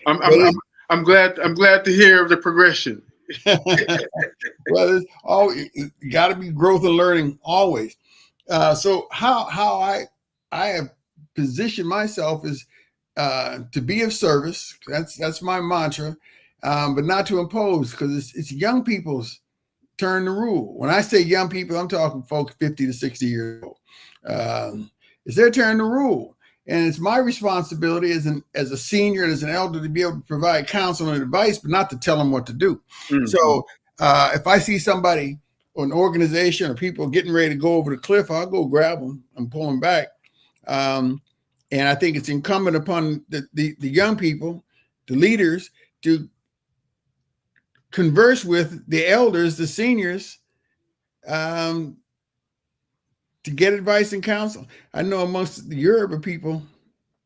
I'm glad to hear of the progression. Well, it's always got to be growth and learning always. So how I have positioned myself is to be of service. That's my mantra, but not to impose, because it's young people's turn to rule. When I say young people, I'm talking folks 50 to 60 years old. It's their turn to rule. And it's my responsibility as a senior, as an elder, to be able to provide counsel and advice, but not to tell them what to do. Mm-hmm. So if I see somebody or an organization or people getting ready to go over the cliff, I'll go grab them and pull them back. And I think it's incumbent upon the young people, the leaders, to converse with the elders, the seniors, to get advice and counsel. I know amongst the Yoruba people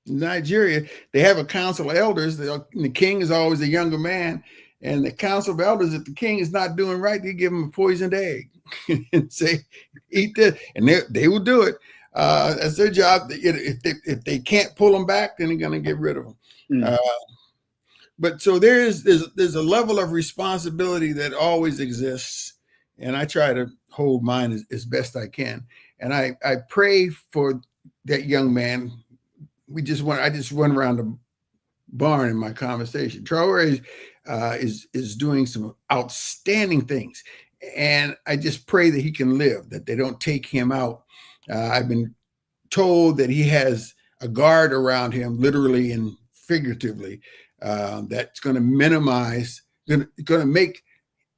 in Nigeria, they have a council of elders. The king is always a younger man, and the council of elders, if the king is not doing right, they give him a poisoned egg and say, eat this, and they will do it. That's their job. If they can't pull them back, then they're going to get rid of them. But so there's a level of responsibility that always exists, and I try to hold mine as best I can. And I pray for that young man. I just went around the barn in my conversation. Traore is doing some outstanding things, and I just pray that he can live, that they don't take him out. I've been told that he has a guard around him, literally and figuratively, that's going to going to make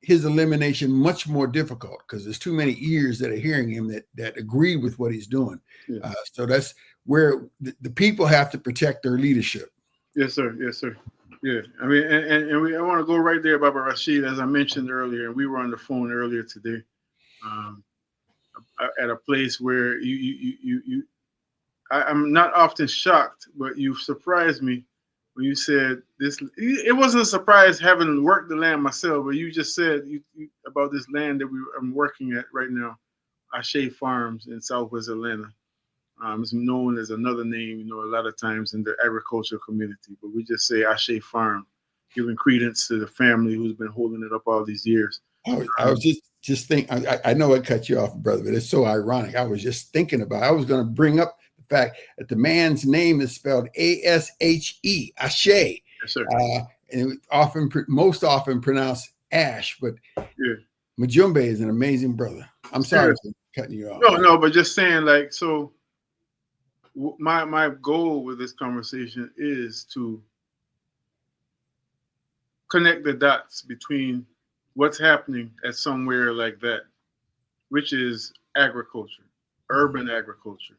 his elimination much more difficult, because there's too many ears that are hearing him that agree with what he's doing. Yeah. So that's where the people have to protect their leadership. Yes, sir. Yes, sir. Yeah. I mean, I want to go right there, Baba Rashid, as I mentioned earlier, and we were on the phone earlier today, at a place where I'm not often shocked, but you surprised me when you said this. It wasn't a surprise having worked the land myself, but you just said about this land that I'm working at right now, Ashe Farms in Southwest Atlanta. It's known as another name, a lot of times in the agricultural community, but we just say Ashe Farm, giving credence to the family who's been holding it up all these years. I was just thinking, I know I cut you off, brother, but it's so ironic. I was just thinking about it. I was going to bring up the fact that the man's name is spelled A-S-H-E, Ashe. Yes, sir. And most often pronounced Ash, but Majumbe is an amazing brother. I'm sorry for cutting you off. No, but just saying, so my goal with this conversation is to connect the dots between what's happening at somewhere like that, which is agriculture, urban agriculture,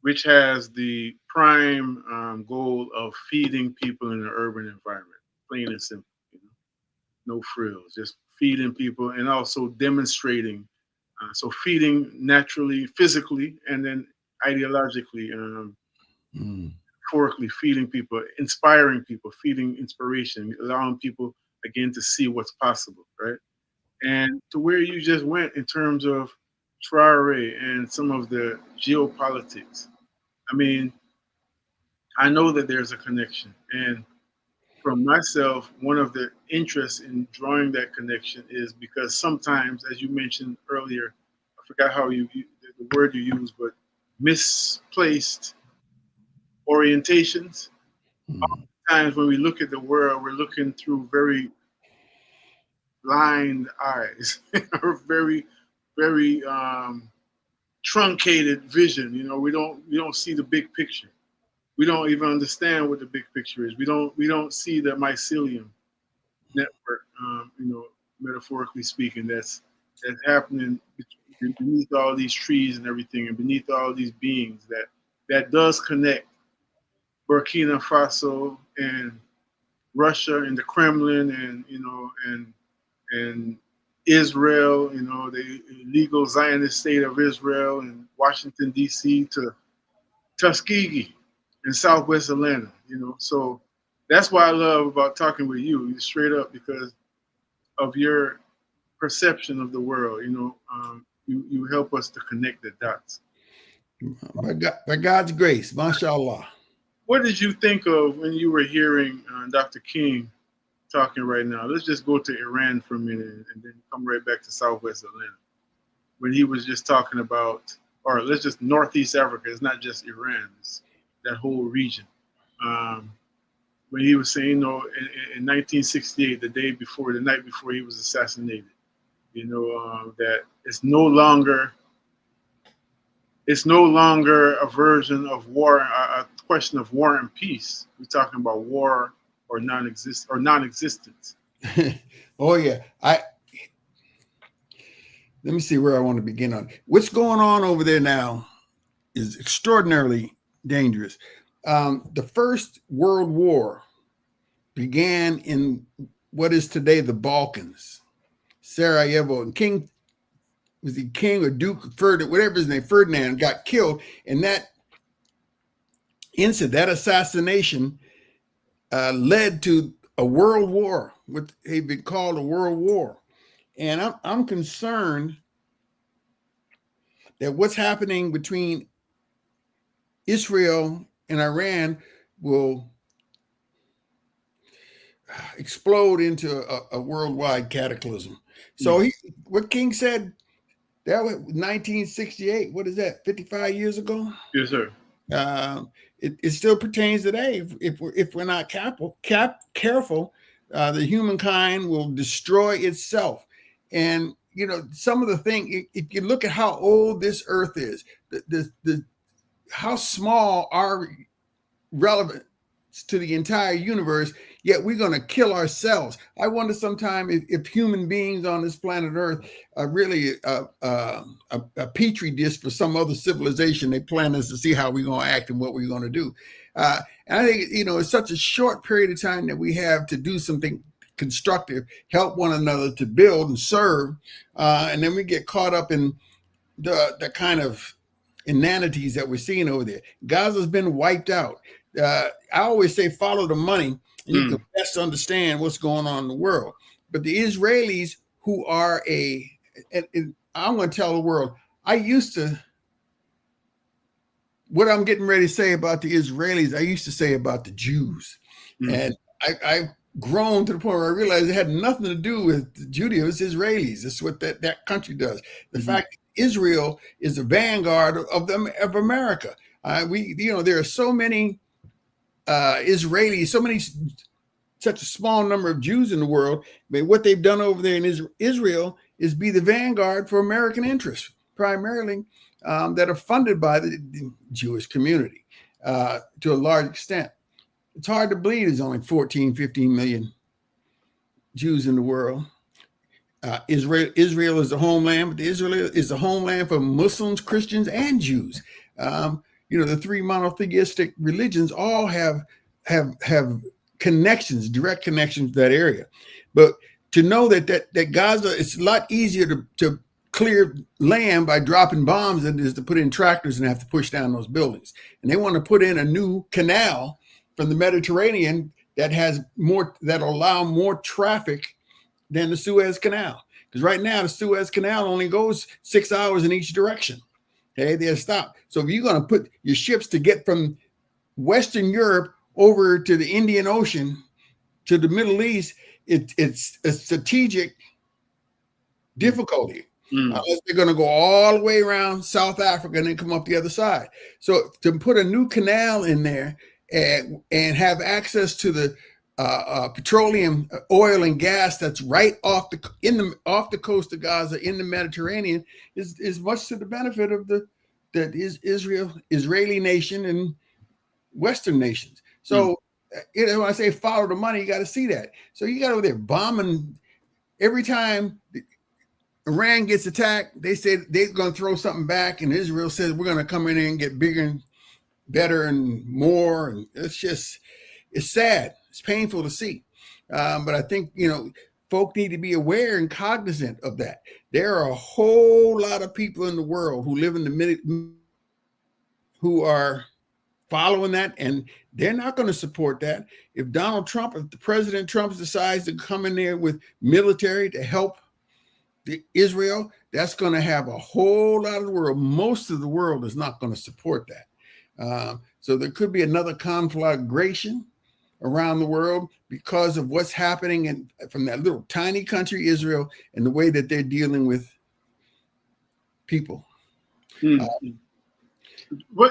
which has the prime goal of feeding people in an urban environment, plain and simple, no frills, just feeding people, and also demonstrating. So feeding naturally, physically, and then ideologically, metaphorically feeding people, inspiring people, feeding inspiration, allowing people again to see what's possible, right? And to where you just went in terms of Traore and some of the geopolitics. I mean, I know that there's a connection, and from myself, one of the interests in drawing that connection is because sometimes, as you mentioned earlier, I forgot how the word you used, but misplaced orientations. Oftentimes when we look at the world, we're looking through very blind eyes or very, very truncated vision. We don't see the big picture. We don't even understand what the big picture is. We don't see the mycelium network, metaphorically speaking, that's happening beneath all these trees and everything, and beneath all these beings that does connect Burkina Faso and Russia and the Kremlin and Israel, the illegal Zionist state of Israel and Washington D.C. to Tuskegee in Southwest Atlanta. So that's what I love about talking with you, straight up, because of your perception of the world. You help us to connect the dots. By God's grace, mashallah. What did you think of when you were hearing Dr. King talking right now? Let's just go to Iran for a minute and then come right back to Southwest Atlanta. When he was just talking about, or let's just Northeast Africa, it's not just Iran, it's that whole region. When he was saying, in 1968, the night before he was assassinated, that it's no longer a version of war, a question of war and peace. We're talking about war or non-existence. Oh yeah. Let me see where I want to begin on. What's going on over there now is extraordinarily dangerous. The First World War began in what is today the Balkans, Sarajevo, and King or Duke Ferdinand, whatever his name, Ferdinand, got killed. And that incident, that assassination, led to a world war, what had been called a world war. And I'm concerned that what's happening between Israel and Iran will explode into a worldwide cataclysm. So what King said, that was 1968. What is that? 55 years ago? Yes, sir. It still pertains today. If we're not careful, the humankind will destroy itself. And some of the thing, if you look at how old this earth is, how small our relevance to the entire universe, yet we're going to kill ourselves. I wonder sometime if human beings on this planet Earth are really a petri dish for some other civilization. They plan us to see how we're going to act and what we're going to do. And I think, it's such a short period of time that we have to do something constructive, help one another to build and serve. And then we get caught up in the kind of inanities that we're seeing over there. Gaza's been wiped out. I always say follow the money, and you can best understand what's going on in the world. But the Israelis, who are and I'm going to tell the world, what I'm getting ready to say about the Israelis, I used to say about the Jews. And I've grown to the point where I realized it had nothing to do with Judaism. It's Israelis. That's what that country does. The fact that Israel is the vanguard of America. There are so many Israelis, such a small number of Jews in the world. But what they've done over there in Israel is be the vanguard for American interests, primarily that are funded by the Jewish community to a large extent. It's hard to believe there's only 14, 15 million Jews in the world. Israel is the homeland, but Israel is the homeland for Muslims, Christians, and Jews. The three monotheistic religions all have connections, direct connections to that area. But to know that Gaza, it's a lot easier to clear land by dropping bombs than it is to put in tractors and have to push down those buildings. And they want to put in a new canal from the Mediterranean that'll allow more traffic than the Suez Canal. Because right now the Suez Canal only goes 6 hours in each direction. Okay, they're stopped. So if you're going to put your ships to get from Western Europe over to the Indian Ocean to the Middle East, it's a strategic difficulty. Unless they're going to go all the way around South Africa and then come up the other side. So to put a new canal in there and have access to the petroleum, oil, and gas that's right off the coast of Gaza in the Mediterranean is much to the benefit of the Israeli nation and Western nations. So when I say follow the money, you got to see that. So you got over there bombing every time Iran gets attacked. They say they're going to throw something back, and Israel says we're going to come in and get bigger and better and more. And it's sad. It's painful to see. But I think, folk need to be aware and cognizant of that. There are a whole lot of people in the world who live in who are following that, and they're not going to support that. If the President Trump decides to come in there with military to help Israel, that's going to have a whole lot of the world. Most of the world is not going to support that. So there could be another conflagration around the world because of what's happening from that little tiny country, Israel, and the way that they're dealing with people.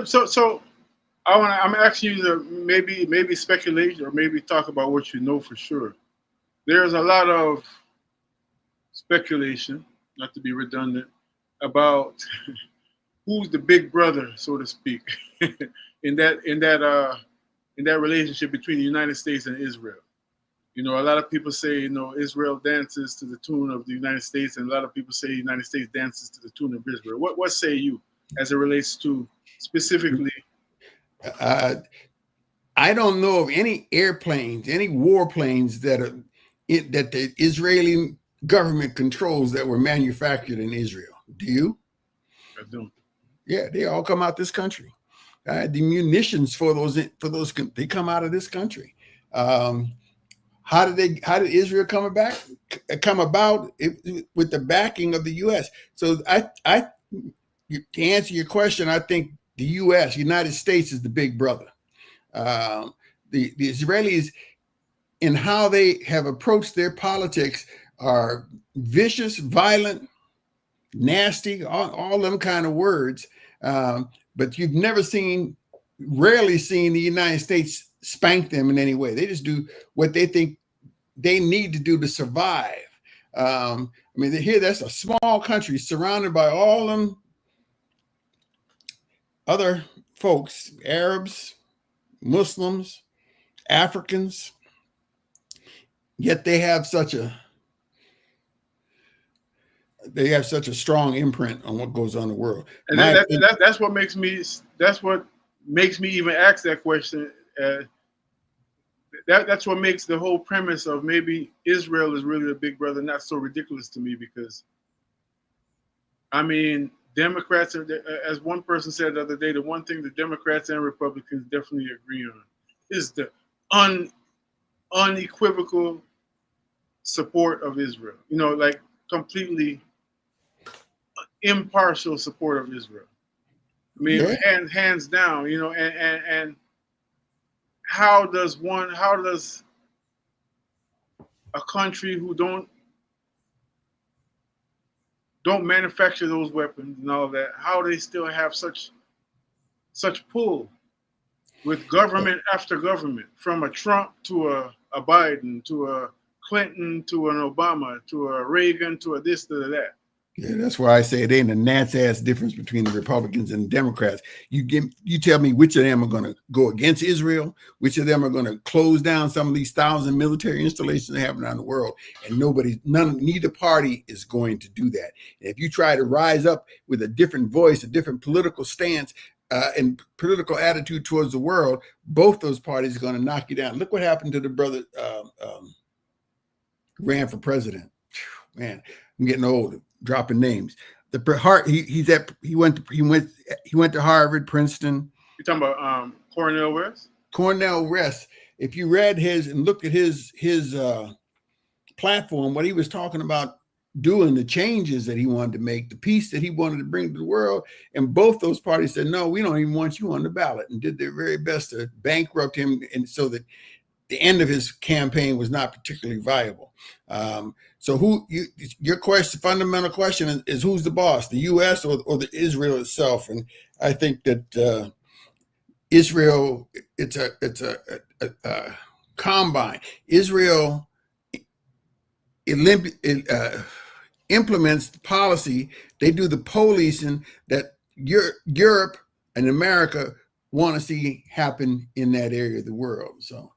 So I'm asking you to maybe speculate or maybe talk about what you know for sure. There's a lot of speculation, not to be redundant, about who's the big brother, so to speak, in that relationship between the United States and Israel. You know, a lot of people say, you know, Israel dances to the tune of the United States, and a lot of people say the United States dances to the tune of Israel. What say you as it relates to specifically? I don't know of any airplanes, any warplanes that the Israeli government controls that were manufactured in Israel. Do you? I don't. Yeah, they all come out this country. The munitions for those they come out of this country. How did Israel come about? With the backing of the U.S. So to answer your question, I think the U.S., United States, is the big brother. The Israelis, in how they have approached their politics, are vicious, violent, nasty, all them kind of words. But you've rarely seen the United States spank them in any way. They just do what they think they need to do to survive. I mean, that's a small country surrounded by all them other folks, Arabs, Muslims, Africans, yet they have such a strong imprint on what goes on in the world. And that's what makes me even ask that question. That's what makes the whole premise of maybe Israel is really the big brother not so ridiculous to me, because I mean, Democrats are, as one person said the other day, the one thing the Democrats and Republicans definitely agree on is the unequivocal support of Israel. You know, like completely impartial support of Israel. I mean, hands down. You know, and how does a country who don't manufacture those weapons and all that, how they still have such pull with government after government, from a Trump to a Biden to a Clinton to an Obama to a Reagan to a this to that. Yeah, that's why I say it ain't a gnat's ass difference between the Republicans and the Democrats. You tell me which of them are going to go against Israel, which of them are going to close down some of these 1,000 military installations that happen around the world, and neither party is going to do that. And if you try to rise up with a different voice, a different political stance, and political attitude towards the world, both those parties are going to knock you down. Look what happened to the brother ran for president. Man, I'm getting old. Dropping names. He went to Harvard, Princeton. You're talking about Cornel West? Cornel West. If you read his and looked at his platform, what he was talking about doing, the changes that he wanted to make, the peace that he wanted to bring to the world, and both those parties said, no, we don't even want you on the ballot, and did their very best to bankrupt him, and so that the end of his campaign was not particularly viable. So your fundamental question is who's the boss, the U.S. or the Israel itself? And I think that Israel, it's a combine. Israel implements the policy. They do the policing that Europe and America want to see happen in that area of the world. So.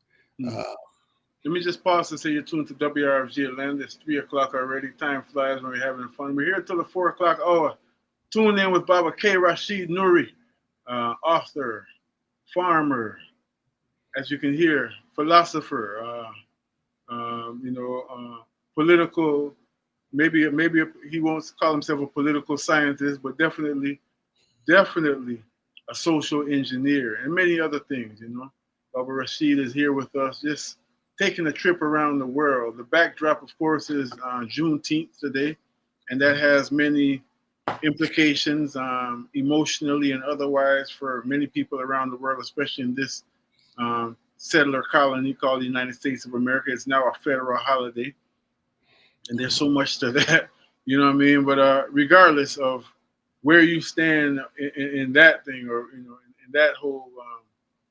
Let me just pause to say you're tuned to WRFG Atlanta. It's 3 o'clock already. Time flies when we're having fun. We're here until the 4 o'clock hour. Tune in with Baba Rashid Nuri, author, farmer, as you can hear, philosopher, political. Maybe he won't call himself a political scientist, but definitely a a social engineer, and many other things. Baba Rashid is here with us, just taking a trip around the world. The backdrop, of course, is Juneteenth today, and that has many implications emotionally and otherwise for many people around the world, especially in this settler colony called the United States of America. It's now a federal holiday, and there's so much to that, you know what I mean? But regardless of where you stand in that thing, or in that whole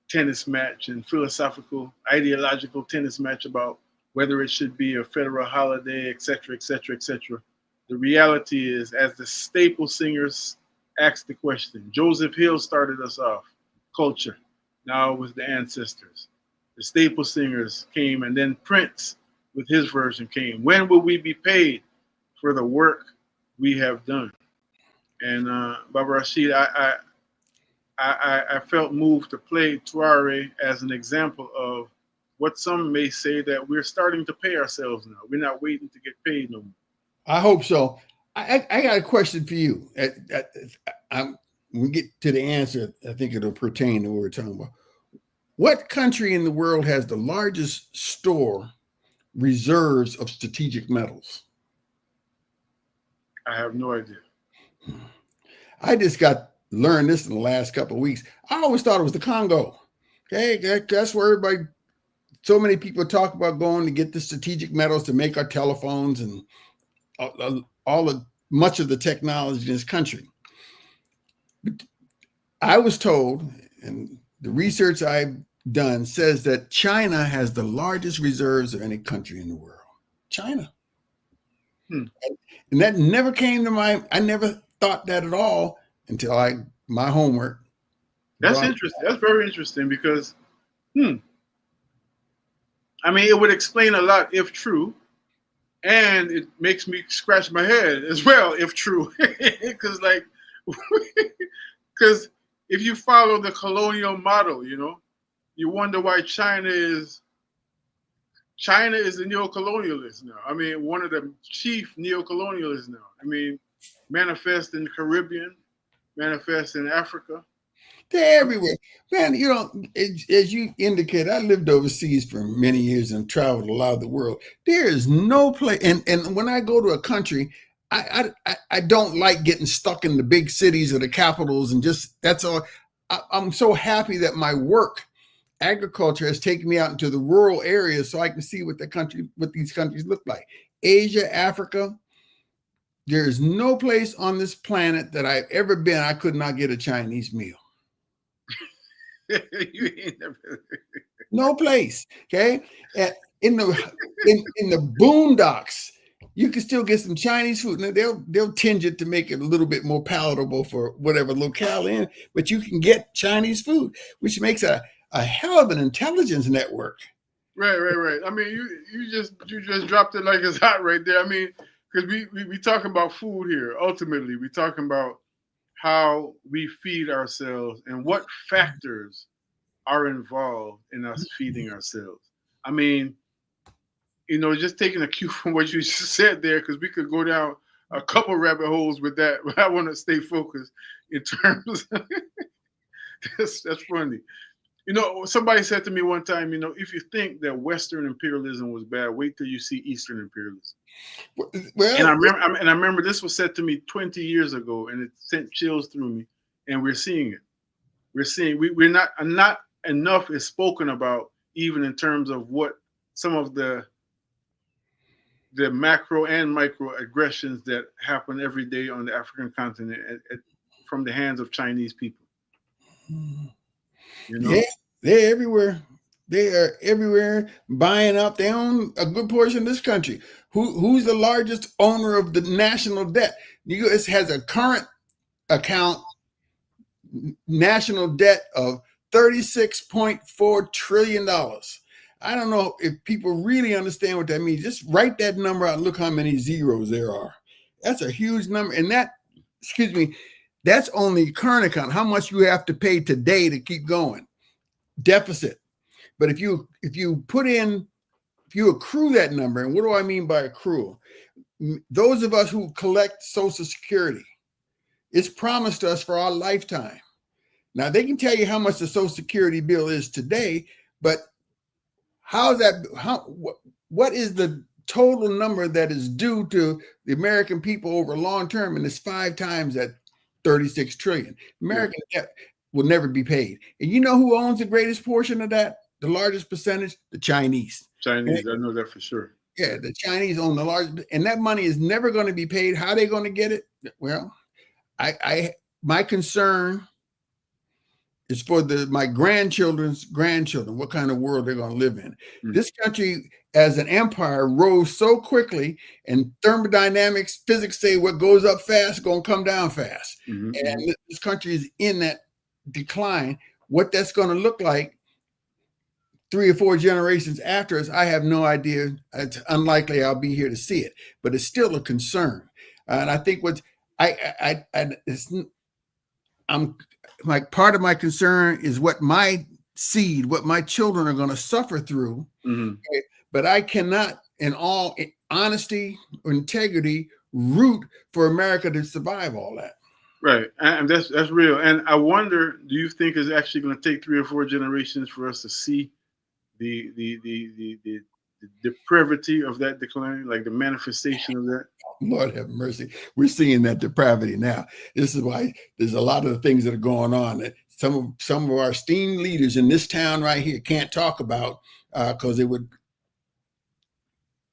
tennis match and philosophical, ideological tennis match about whether it should be a federal holiday, et cetera, et cetera, et cetera. The reality is, as the staple singers asked the question, Joseph Hill started us off, culture. Now it was the ancestors. The staple singers came, and then Prince with his version came. When will we be paid for the work we have done? And Baba Rashid, I felt moved to play Tuare as an example of what some may say that we're starting to pay ourselves now. We're not waiting to get paid no more. I hope so. I got a question for you. When we get to the answer, I think it'll pertain to what we're talking about. What country in the world has the largest store reserves of strategic metals? I have no idea. I just learned this in the last couple of weeks. I always thought it was the Congo. Okay, that's where everybody, so many people talk about going to get the strategic metals to make our telephones and much of the technology in this country. But I was told, and the research I've done says that China has the largest reserves of any country in the world. China. And that never came to mind. I never thought that at all until my homework. That's interesting. That's very interesting because, I mean, it would explain a lot if true, and it makes me scratch my head as well if true, because if you follow the colonial model, you wonder why China is a neo-colonialist now. I mean, one of the chief neo-colonialists now. I mean, manifest in the Caribbean, manifest in Africa. They're everywhere. Man, as you indicated, I lived overseas for many years and traveled a lot of the world. There is no place, and when I go to a country, I don't like getting stuck in the big cities or the capitals and just, that's all. I'm so happy that my work, agriculture, has taken me out into the rural areas so I can see what these countries look like. Asia, Africa. There's no place on this planet that I've ever been I could not get a Chinese meal. No place. Okay. In the boondocks, you can still get some Chinese food. Now they'll tinge it to make it a little bit more palatable for whatever locale in, but you can get Chinese food, which makes a hell of an intelligence network. Right. I mean, you just dropped it like it's hot right there. I mean, because we talk about food here. Ultimately, we talking about how we feed ourselves and what factors are involved in us feeding ourselves. I mean, just taking a cue from what you just said there, because we could go down a couple rabbit holes with that, but I want to stay focused in terms of that's funny. Somebody said to me one time, if you think that Western imperialism was bad, wait till you see Eastern imperialism. Well, and I remember this was said to me 20 years ago, and it sent chills through me. And we're seeing it. We're not enough is spoken about, even in terms of what some of the macro and micro aggressions that happen every day on the African continent from the hands of Chinese people. Yeah, they're everywhere. They are everywhere buying up. They own a good portion of this country. Who's the largest owner of the national debt? The U.S. has a current account national debt of $36.4 trillion. I don't know if people really understand what that means. Just write that number out and look how many zeros there are. That's a huge number. And that's only current account, how much you have to pay today to keep going. Deficit. But if you accrue that number, and what do I mean by accrual? Those of us who collect Social Security, it's promised us for our lifetime. Now they can tell you how much the Social Security bill is today, but how is that? What is the total number that is due to the American people over long term? And it's 5 times that 36 trillion. American debt will never be paid. And you know who owns the greatest portion of that? The largest percentage? The Chinese. Chinese, I know that for sure. Yeah, the Chinese own the largest, and that money is never going to be paid. How are they going to get it? Well, my concern is for my grandchildren's grandchildren, what kind of world they're going to live in. This country, as an empire, rose so quickly, and thermodynamics, physics say what goes up fast is going to come down fast. And this country is in that decline. What that's going to look like 3 or 4 generations after us, I have no idea. It's unlikely I'll be here to see it, but it's still a concern. And I think part of my concern is what my seed, what my children are going to suffer through. Okay? But I cannot, in all honesty or integrity, root for America to survive all that. Right, and that's real. And I wonder, do you think it's actually going to take 3 or 4 generations for us to see the depravity of that decline, like the manifestation of that? Lord have mercy. We're seeing that depravity now. This is why there's a lot of the things that are going on that some of our esteemed leaders in this town right here can't talk about because it would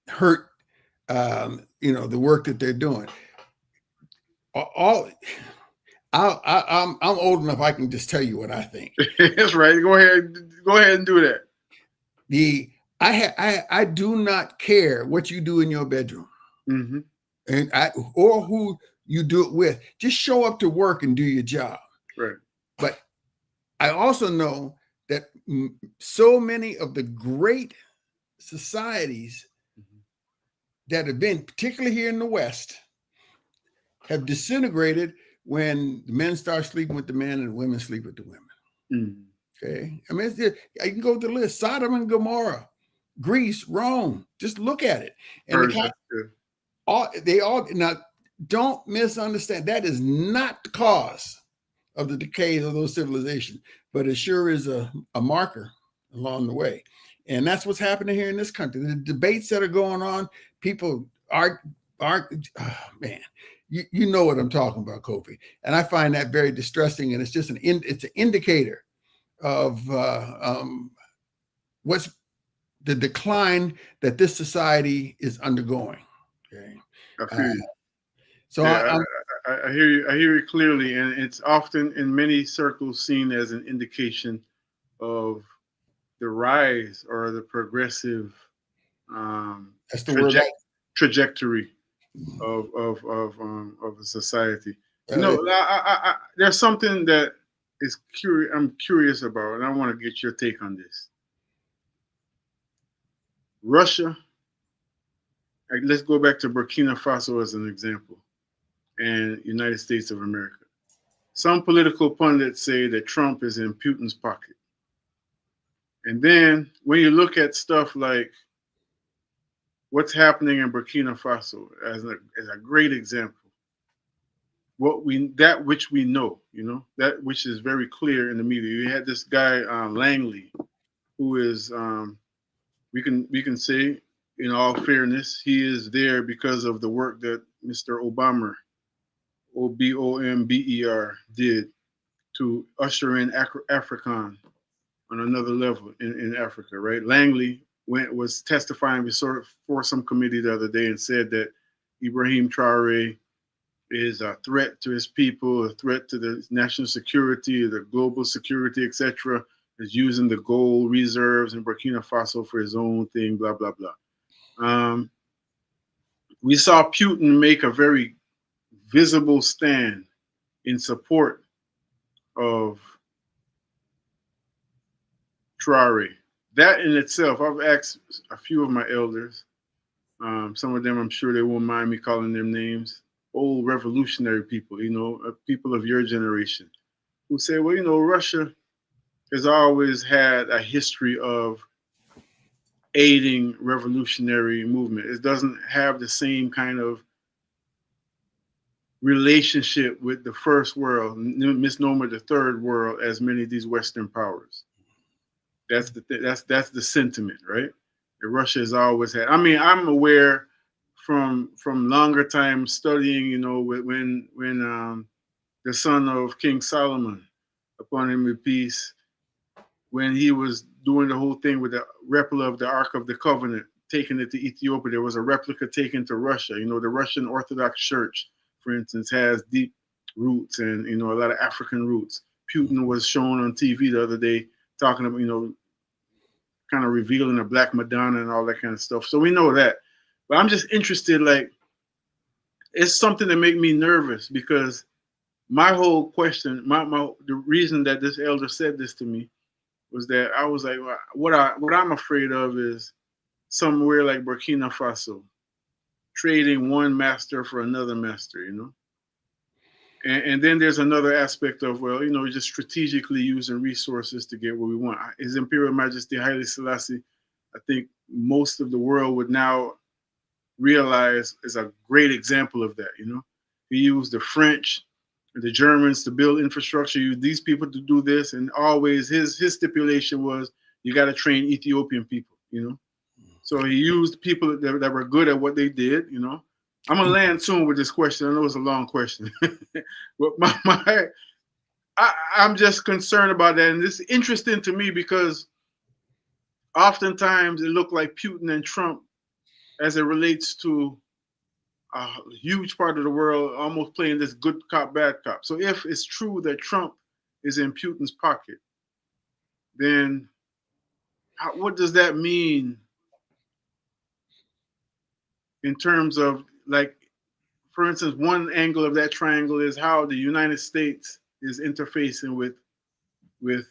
hurt, the work that they're doing. I'm old enough. I can just tell you what I think. That's right. Go ahead and do that. I do not care what you do in your bedroom, or who you do it with. Just show up to work and do your job. Right. But I also know that so many of the great societies that have been, particularly here in the West, have disintegrated when the men start sleeping with the men and the women sleep with the women. Okay. I mean, I can go to the list: Sodom and Gomorrah, Greece, Rome. Just look at it. And now don't misunderstand. That is not the cause of the decay of those civilizations, but it sure is a marker along the way. And that's what's happening here in this country. The debates that are going on, people are man. You know what I'm talking about, Kofi. And I find that very distressing. And it's just an indicator of what's the decline that this society is undergoing. Okay. I feel you. So yeah, I hear you. I hear you clearly, and it's often in many circles seen as an indication of the rise or the progressive that's the word trajectory of a society. There's something that is I'm curious about, and I want to get your take on this. Russia. Let's go back to Burkina Faso as an example, and United States of America. Some political pundits say that Trump is in Putin's pocket. And then when you look at stuff like what's happening in Burkina Faso as a great example, that which we know, that which is very clear in the media. You had this guy Langley, who is we can say, in all fairness, he is there because of the work that Mr. Obama, Obomber, did to usher in Afrikaan on another level in Africa, right? Langley was testifying before some committee the other day and said that Ibrahim Traore is a threat to his people, a threat to the national security, the global security, etc., is using the gold reserves in Burkina Faso for his own thing, blah, blah, blah. We saw Putin make a very visible stand in support of Traore. That in itself, I've asked a few of my elders, some of them I'm sure they won't mind me calling them names, old revolutionary people, people of your generation, who say, well, Russia has always had a history of aiding revolutionary movement. It doesn't have the same kind of relationship with the first world, misnomer the third world, as many of these Western powers. That's the sentiment, right? That Russia has always had. I mean, I'm aware from longer time studying, you know, when the son of King Solomon, upon him be peace, when he was doing the whole thing with the replica of the Ark of the Covenant, taking it to Ethiopia, there was a replica taken to Russia. You know, the Russian Orthodox Church, for instance, has deep roots and, you know, a lot of African roots. Putin was shown on TV the other day talking about, you know, kind of revealing a Black Madonna and all that kind of stuff. So we know that. But I'm just interested, like, it's something that make me nervous because my whole question, the reason that this elder said this to me was that I was like, what I'm afraid of is somewhere like Burkina Faso, trading one master for another master, you know? And then there's another aspect of, well, you know, just strategically using resources to get what we want. His Imperial Majesty Haile Selassie, I think most of the world would now realize is a great example of that, you know? He used the French, the Germans to build infrastructure, used these people to do this, and always his stipulation was you got to train Ethiopian people, you know? So he used people that were good at what they did, you know? I'm gonna land soon with this question. I know it's a long question, but I'm just concerned about that, and it's interesting to me because oftentimes it looked like Putin and Trump, as it relates to a huge part of the world, almost playing this good cop, bad cop. So if it's true that Trump is in Putin's pocket, then what does that mean in terms of, like, for instance, one angle of that triangle is how the United States is interfacing with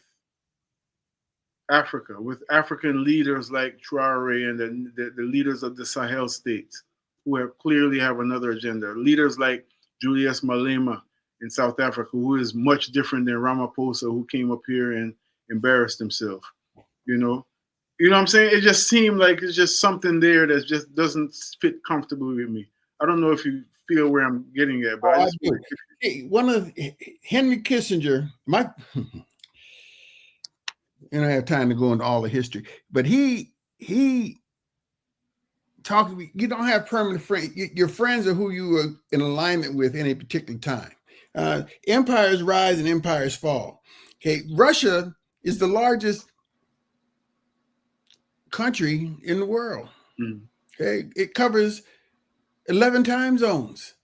Africa, with African leaders like Traore and the leaders of the Sahel states, who clearly have another agenda. Leaders like Julius Malema in South Africa, who is much different than Ramaphosa, who came up here and embarrassed himself. You know what I'm saying? It just seemed like it's just something there that just doesn't fit comfortably with me. I don't know if you feel where I'm getting at, but I do. One of Henry Kissinger, I don't have time to go into all the history, but he talked. You don't have permanent friends. Your friends are who you are in alignment with in a particular time. Empires rise and empires fall. Okay, Russia is the largest country in the world. Okay, it covers 11 time zones.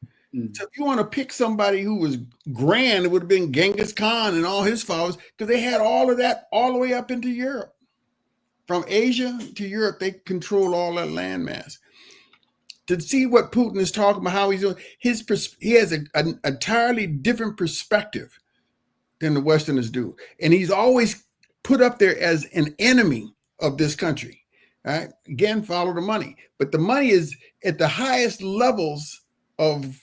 So if you want to pick somebody who was grand, it would have been Genghis Khan and all his followers, because they had all of that all the way up into Europe. From Asia to Europe, they control all that landmass. To see what Putin is talking about, how he's doing, he has an entirely different perspective than the Westerners do. And he's always put up there as an enemy of this country. All right? Again, follow the money. But the money is at the highest levels of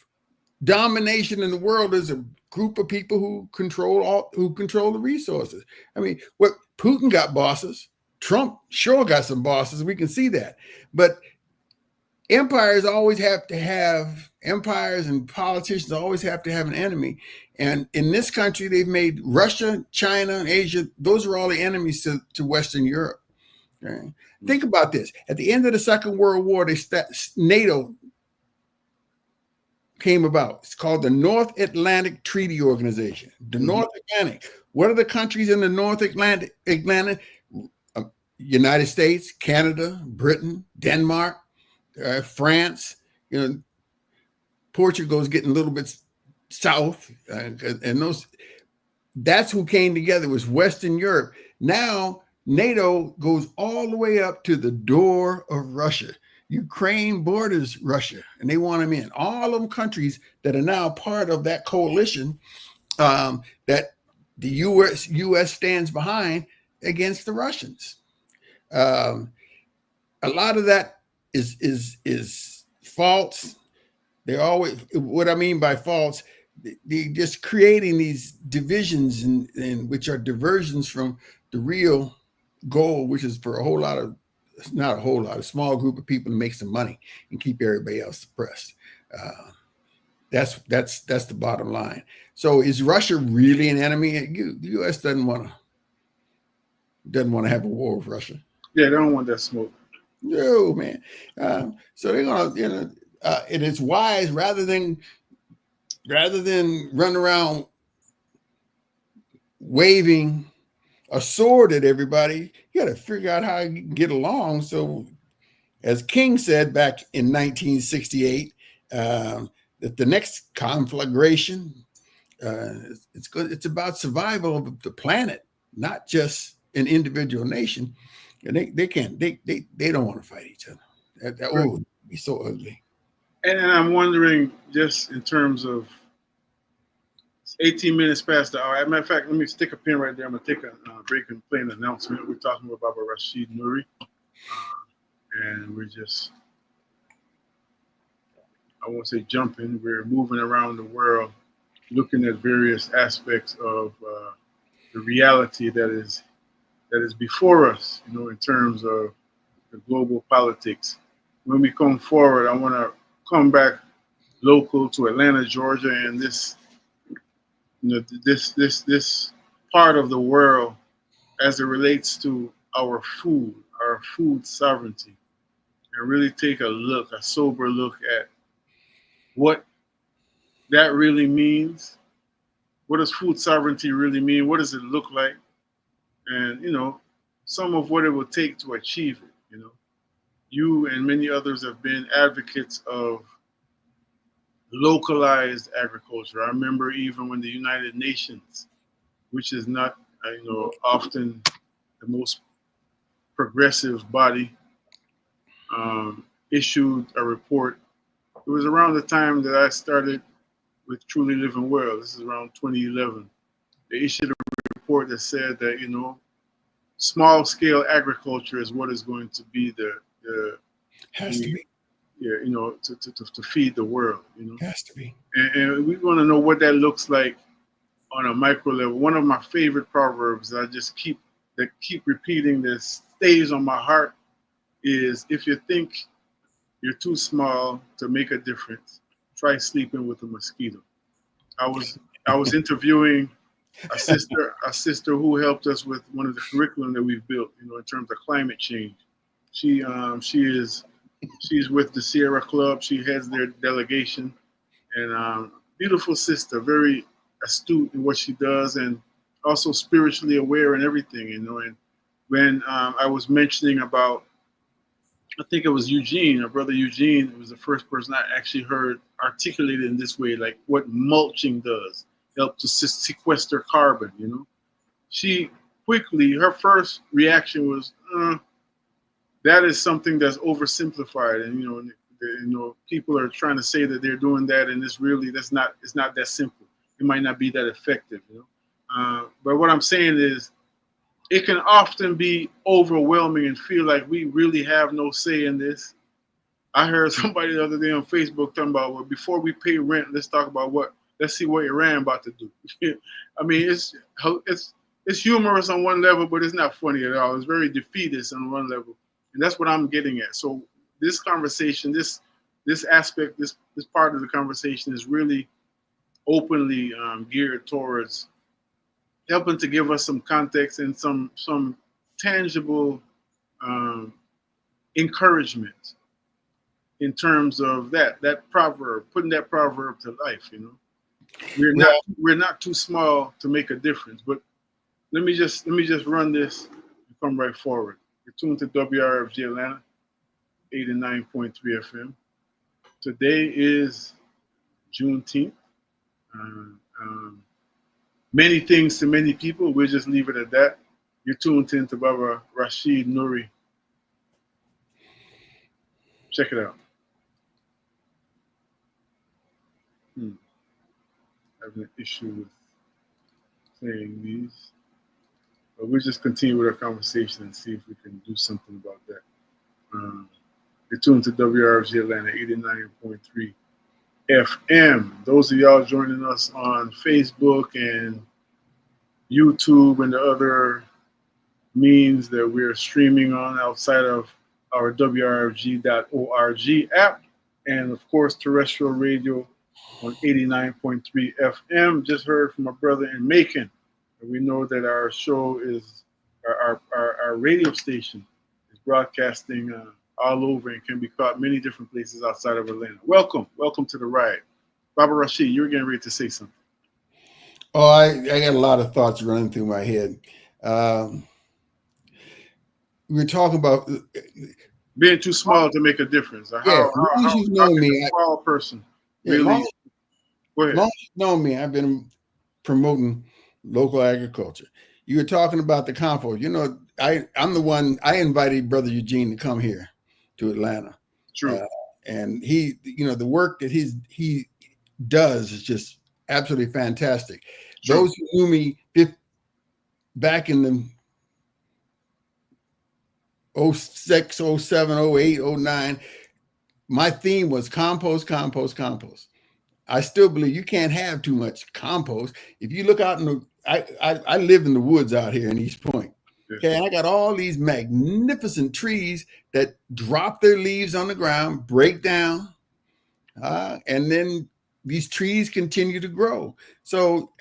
domination in the world. Is a group of people who control the resources. I mean, what Putin got bosses, Trump sure got some bosses. We can see that. But empires and politicians always have to have an enemy. And in this country, they've made Russia, China, and Asia, those are all the enemies to Western Europe. Okay? Think about this. At the end of the Second World War, NATO came about. It's called the North Atlantic Treaty Organization. The North Atlantic. What are the countries in the North Atlantic? United States, Canada, Britain, Denmark, France. Portugal is getting a little bit south, and those. That's who came together. Was Western Europe. Now NATO goes all the way up to the door of Russia. Ukraine borders Russia, and they want them in. All of them countries that are now part of that coalition that the U.S. stands behind against the Russians. A lot of that is false. They're always, what I mean by false, they're just creating these divisions and which are diversions from the real goal, which is for a small group of people to make some money and keep everybody else suppressed. That's the bottom line. So is Russia really an enemy? The U.S. doesn't want to have a war with Russia. Yeah, they don't want that smoke. No, man. So they're gonna, and it's wise rather than run around waving a sword at everybody. You got to figure out how you can get along. So, as King said back in 1968, that the next conflagration, it's about survival of the planet, not just an individual nation. And they don't want to fight each other. That would be so ugly. And I'm wondering, just in terms of 18 minutes past the hour. As a matter of fact, let me stick a pin right there. I'm going to take a break and play an announcement. We're talking with Baba Rashid Nuri. And we're just, I won't say jumping, we're moving around the world, looking at various aspects of the reality that is before us, in terms of the global politics. When we come forward, I want to come back local to Atlanta, Georgia, and this part of the world as it relates to our food sovereignty, and really take a sober look at what that really means. What does food sovereignty really mean? What does it look like? And, some of what it will take to achieve it. You and many others have been advocates of localized agriculture. I remember even when the United Nations, which is not, often the most progressive body, issued a report. It was around the time that I started with Truly Living Well. This is around 2011. They issued a report that said that, small scale agriculture is what is going to be to feed the world. Has to be. And we want to know what that looks like on a micro level. One of my favorite proverbs that I just keep repeating, that stays on my heart, is if you think you're too small to make a difference, try sleeping with a mosquito. I was interviewing a sister who helped us with one of the curriculum that we've built, in terms of climate change. She's with the Sierra Club. She heads their delegation, and beautiful sister, very astute in what she does, and also spiritually aware and everything. And when I was mentioning about, I think it was Eugene, our brother Eugene, was the first person I actually heard articulated in this way, like what mulching does, help to sequester carbon. She quickly, her first reaction was, that is something that's oversimplified, and people are trying to say that they're doing that, and it's not that simple. It might not be that effective. But what I'm saying is, it can often be overwhelming and feel like we really have no say in this. I heard somebody the other day on Facebook talking about, well, before we pay rent, let's see what Iran about to do. I mean, it's humorous on one level, but it's not funny at all. It's very defeatist on one level. And that's what I'm getting at. So this conversation, this aspect, this part of the conversation is really openly geared towards helping to give us some context and some tangible encouragement in terms of that proverb, putting that proverb to life. We're not too small to make a difference. But let me just run this and come right forward. You're tuned to WRFG Atlanta, 89.3 FM. Today is Juneteenth. Many things to many people. We'll just leave it at that. You're tuned in to Baba Rashid Nuri. Check it out. Having an issue with playing these. But we'll just continue with our conversation and see if we can do something about that. You're tuned to WRFG Atlanta, 89.3 FM. Those of y'all joining us on Facebook and YouTube and the other means that we're streaming on outside of our WRFG.org app, and of course terrestrial radio on 89.3 FM. Just heard from a brother in Macon. We know that our show is, our radio station is broadcasting all over and can be caught many different places outside of Atlanta. Welcome to the ride. Baba Rashid, you were getting ready to say something. Oh, I got a lot of thoughts running through my head. We're talking about being too small to make a difference. Yeah, as long as you know me, a small person really. Go ahead. As long as you know me, I've been promoting local agriculture. You were talking about the compost. You know, I'm the one. I invited Brother Eugene to come here to Atlanta. True. And he, you know, the work that he does is just absolutely fantastic. True. Those who knew me back in the 06, 07, 08, 09, my theme was compost, compost, compost. I still believe you can't have too much compost. If you look out in the, I live in the woods out here in East Point. Okay, and I got all these magnificent trees that drop their leaves on the ground, break down, and then these trees continue to grow. So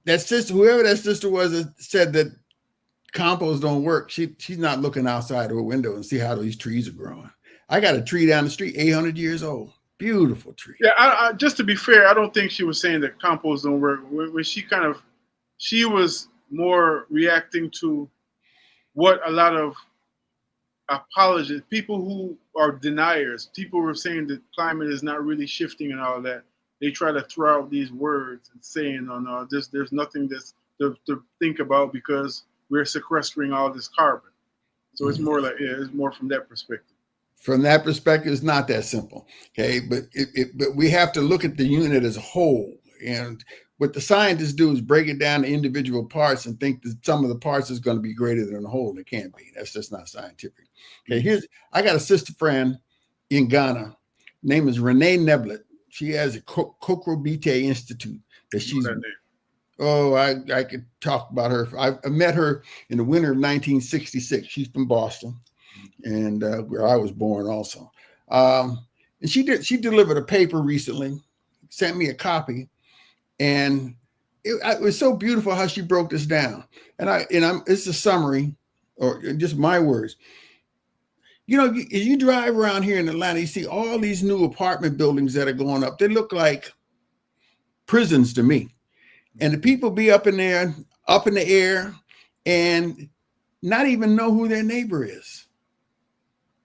that sister, whoever that sister was that said that compost don't work, she's not looking outside her window and see how these trees are growing. I got a tree down the street, 800 years old. Beautiful tree. Yeah, I just to be fair, I don't think she was saying that compost don't work. When she was more reacting to what a lot of apologists, people who are deniers, people were saying that climate is not really shifting and all that. They try to throw out these words and saying, "Oh no, there's nothing that's to think about because we're sequestering all this carbon." So it's more like, it's more from that perspective. From that perspective, it's not that simple. Okay, but but we have to look at the unit as a whole. And what the scientists do is break it down to individual parts and think that some of the parts is going to be greater than the whole. It can't be. That's just not scientific. Okay, I got a sister friend in Ghana. Name is Renee Neblett. She has a Kokrobite Institute that she's. Oh, I could talk about her. I met her in the winter of 1966. She's from Boston, and where I was born also. And she delivered a paper recently, sent me a copy, and it was so beautiful how she broke this down. And it's a summary, or just my words. You know, as you drive around here in Atlanta, you see all these new apartment buildings that are going up. They look like prisons to me. And the people be up in there, up in the air, and not even know who their neighbor is.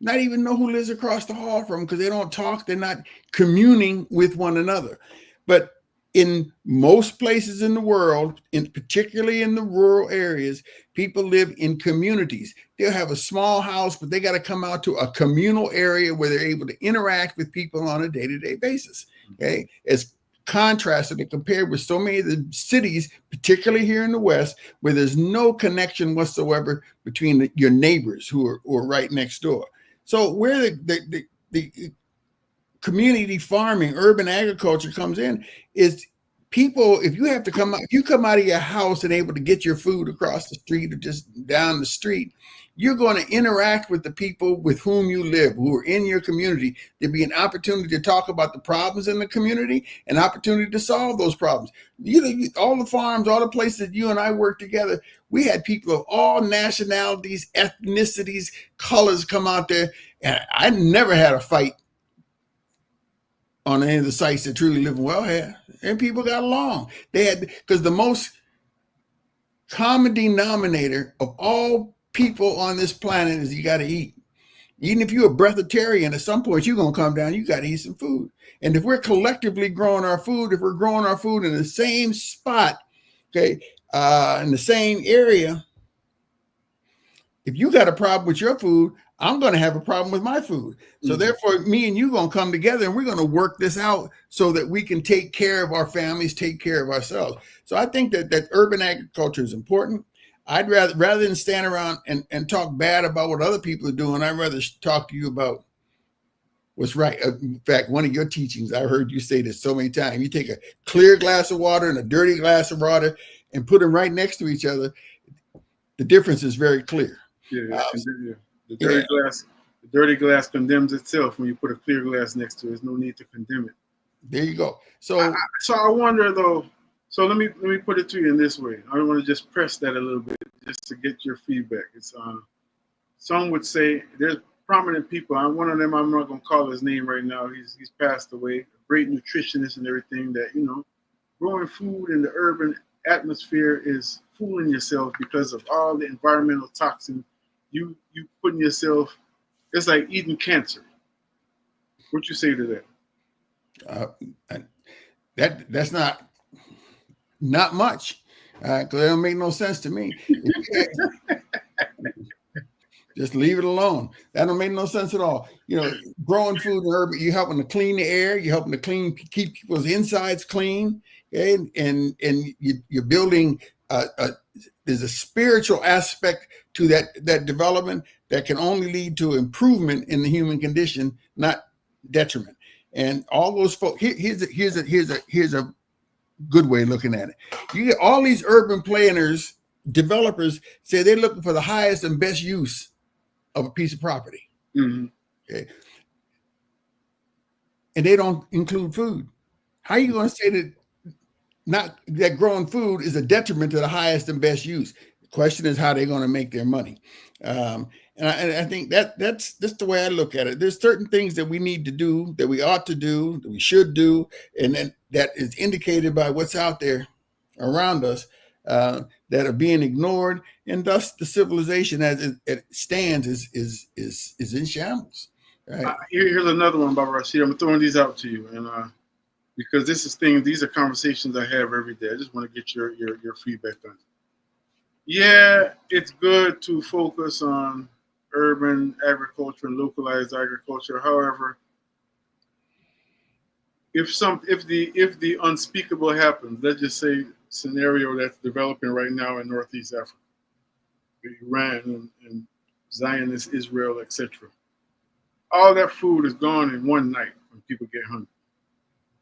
Not even know who lives across the hall from them because they don't talk. They're not communing with one another. But in most places in the world, particularly in the rural areas, people live in communities. They'll have a small house, but they got to come out to a communal area where they're able to interact with people on a day-to-day basis. Okay, as contrasted and compared with so many of the cities, particularly here in the West, where there's no connection whatsoever between your neighbors who are right next door. So where the community farming, urban agriculture comes in is people, if you come out of your house and able to get your food across the street or just down the street, you're going to interact with the people with whom you live, who are in your community. There'll be an opportunity to talk about the problems in the community, an opportunity to solve those problems. All the farms, all the places that you and I work together, we had people of all nationalities, ethnicities, colors come out there. And I never had a fight on any of the sites that Truly Living Well had. And people got along. Because the most common denominator of all people on this planet is you got to eat. Even if you're a breatharian, at some point you're going to come down, you got to eat some food. And if we're collectively growing our food, if we're growing our food in the same spot, okay, in the same area, if you got a problem with your food, I'm going to have a problem with my food. So therefore, me and you going to come together and we're going to work this out so that we can take care of our families, take care of ourselves. So I think that urban agriculture is important. I'd rather than stand around and talk bad about what other people are doing, I'd rather talk to you about what's right. In fact, one of your teachings, I heard you say this so many times. You take a clear glass of water and a dirty glass of water and put them right next to each other. The difference is very clear. The dirty glass. The dirty glass condemns itself when you put a clear glass next to it. There's no need to condemn it. There you go. So I wonder though. So let me put it to you in this way. I want to just press that a little bit just to get your feedback. It's some would say there's prominent people. One of them, I'm not going to call his name right now. He's passed away. A great nutritionist and everything. That growing food in the urban atmosphere is fooling yourself because of all the environmental toxin you putting yourself. It's like eating cancer. What you say to that? That's not much, because it don't make no sense to me. Just leave it alone. That don't make no sense at all. Growing food in urban, you're helping to clean the air. You're helping to keep people's insides clean, okay? And you're building. There's a spiritual aspect to that development that can only lead to improvement in the human condition, not detriment. And all those folks. Here's a good way of looking at it. You get all these urban planners, developers say they're looking for the highest and best use of a piece of property. Mm-hmm. Okay. And they don't include food. How are you going to say that growing food is a detriment to the highest and best use? The question is how they're going to make their money. And I think that's the way I look at it. There's certain things that we need to do, that we ought to do, that we should do, and then that is indicated by what's out there around us, that are being ignored, and thus the civilization as it stands is in shambles. Right? Here's another one, Baba Rashid. I'm throwing these out to you, and because these are conversations I have every day. I just want to get your feedback on it. Yeah, it's good to focus on urban agriculture and localized agriculture. However, if the unspeakable happens, let's just say scenario that's developing right now in Northeast Africa, Iran and Zionist Israel, etc. All that food is gone in one night when people get hungry.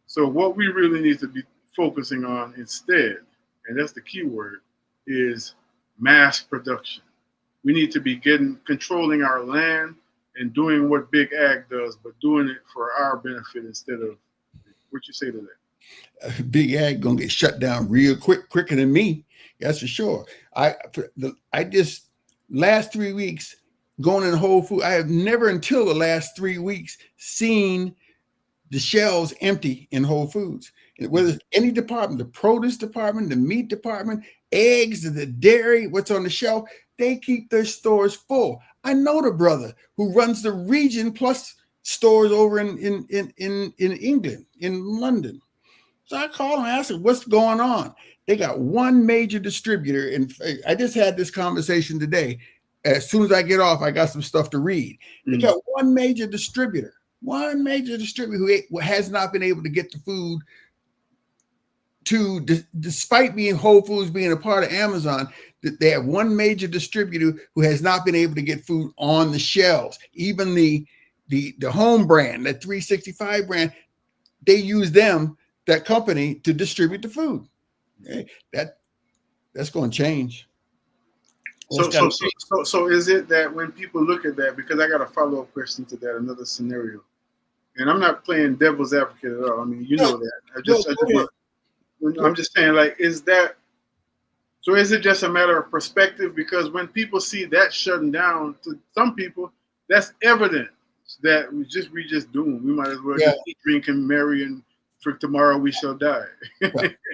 So what we really need to be focusing on instead, and that's the key word, is mass production. We need to be controlling our land and doing what Big Ag does, but doing it for our benefit instead of. What you say to that? Big Ag gonna get shut down real quicker than me. That's for sure. I just last 3 weeks going in Whole Food. I have never until the last 3 weeks seen the shelves empty in Whole Foods. Whether it's any department, the produce department, the meat department, eggs, the dairy, what's on the shelf, they keep their stores full. I know the brother who runs the Region Plus stores over in England, in London. So I called him and asked him, what's going on? They got one major distributor. And I just had this conversation today. As soon as I get off, I got some stuff to read. They got one major distributor who has not been able to get the food despite being Whole Foods being a part of Amazon, that they have one major distributor who has not been able to get food on the shelves. Even the home brand, that 365 brand, they use that company to distribute the food. Okay? That's going to change. So is it that when people look at that, because I got a follow-up question to that, another scenario, and I'm not playing devil's advocate at all. I mean, you know that. I'm just saying, like, is it just a matter of perspective? Because when people see that shutting down, to some people, that's evidence that we just doomed. We might as well just eat, drink, and marry, and for tomorrow we shall die.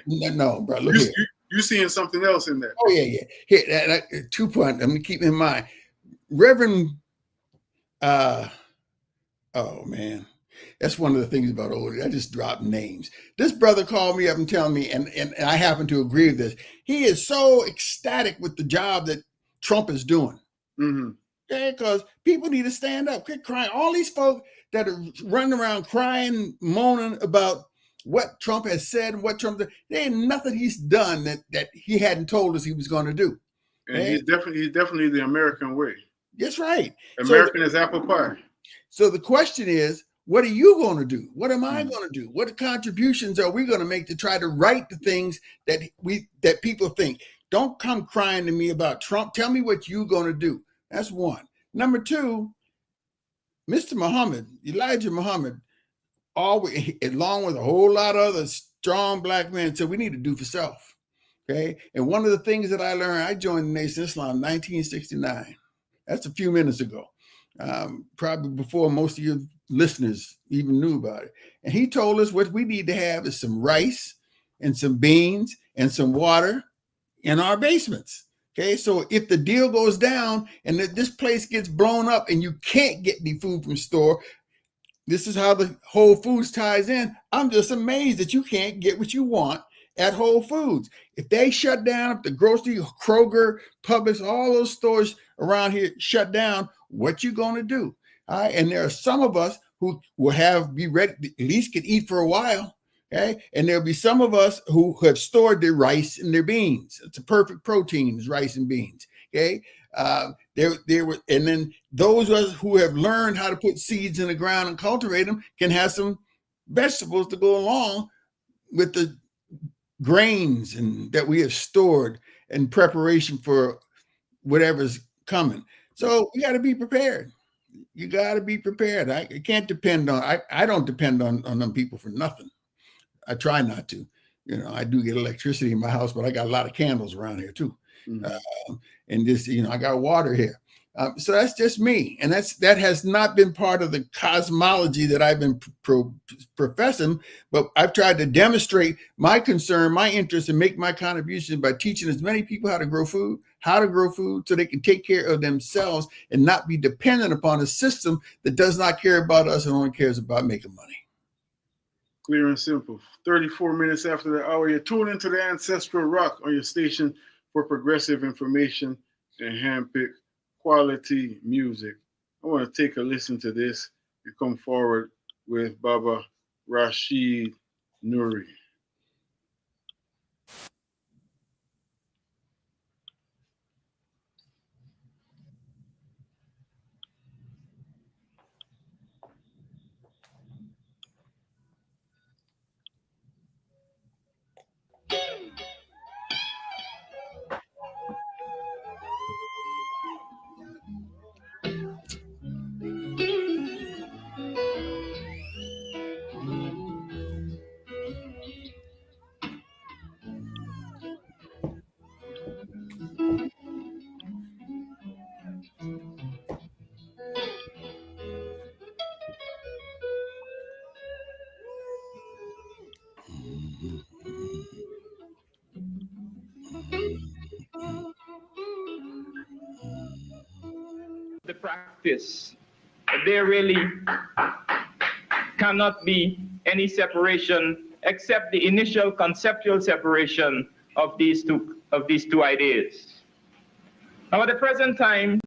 No, bro. Look here. You seeing something else in that? Oh yeah. Here, 2 points. I'm gonna keep in mind, Reverend. Oh man, that's one of the things about old. I just dropped names. This brother called me up and telling me, and I happen to agree with this. He is so ecstatic with the job that Trump is doing. Mm-hmm. Okay, because people need to stand up, quit crying. All these folks that are running around crying, moaning about what Trump has said and what Trump did, there ain't nothing he's done that he hadn't told us he was going to do. And he's definitely the American way. That's right. American is apple pie. So the question is, what are you going to do? What am I going to do? What contributions are we going to make to try to right the things that people think? Don't come crying to me about Trump. Tell me what you're going to do. That's one. Number two, Mr. Muhammad, Elijah Muhammad, always, along with a whole lot of other strong black men, said we need to do for self. Okay. And one of the things that I learned, I joined the Nation of Islam in 1969. That's a few minutes ago, probably before most of your listeners even knew about it. And he told us what we need to have is some rice and some beans and some water in our basements. Okay, so if the deal goes down and this place gets blown up and you can't get any food from store, this is how the Whole Foods ties in. I'm just amazed that you can't get what you want at Whole Foods. If they shut down, if the grocery, Kroger, Publix, all those stores around here shut down, what you going to do? All right, and there are some of us who will be ready, at least can eat for a while. Okay, and there'll be some of us who have stored their rice and their beans. It's a perfect protein, is rice and beans. Okay, there were, and then those of us who have learned how to put seeds in the ground and cultivate them can have some vegetables to go along with the grains and that we have stored in preparation for whatever's coming. So we got to be prepared. You got to be prepared. I can't depend on. I don't depend on them people for nothing. I try not to. You know, I do get electricity in my house, but I got a lot of candles around here too. And just, you know, I got water here. So that's just me. And that has not been part of the cosmology that I've been professing, but I've tried to demonstrate my concern, my interest, and make my contribution by teaching as many people how to grow food so they can take care of themselves and not be dependent upon a system that does not care about us and only cares about making money. Clear and simple. 34 minutes after the hour, you're tuned into the Ancestral Rock on your station for progressive information and handpicked quality music. I want to take a listen to this and come forward with Baba Rashid Nuri. The practice, there really cannot be any separation except the initial conceptual separation of these two ideas. Now, at the present time,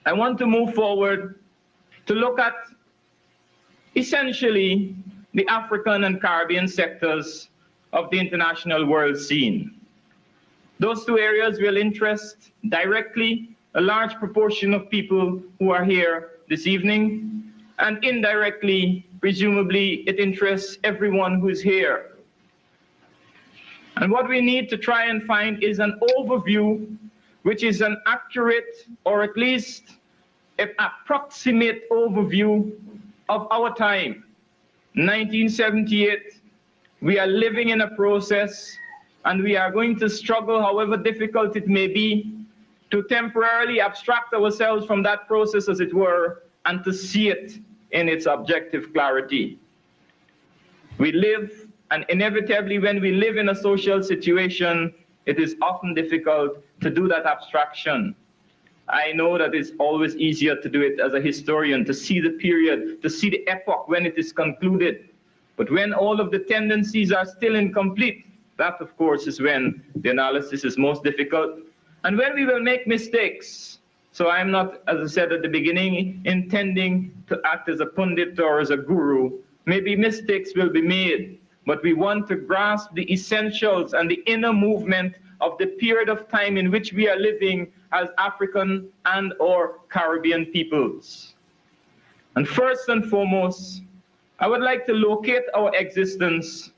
I want to move forward to look at essentially the African and Caribbean sectors of the international world scene. Those two areas will interest directly a large proportion of people who are here this evening, and indirectly, presumably, it interests everyone who's here. And what we need to try and find is an overview which is an accurate, or at least an approximate overview of our time. 1978, we are living in a process, and we are going to struggle, however difficult it may be, to temporarily abstract ourselves from that process, as it were, and to see it in its objective clarity. We live, and inevitably when we live in a social situation, it is often difficult to do that abstraction. I know that it's always easier to do it as a historian, to see the period, to see the epoch when it is concluded. But when all of the tendencies are still incomplete, that of course is when the analysis is most difficult. And when we will make mistakes, so I'm not, as I said at the beginning, intending to act as a pundit or as a guru. Maybe mistakes will be made, but we want to grasp the essentials and the inner movement of the period of time in which we are living as African and or Caribbean peoples. And first and foremost, I would like to locate our existence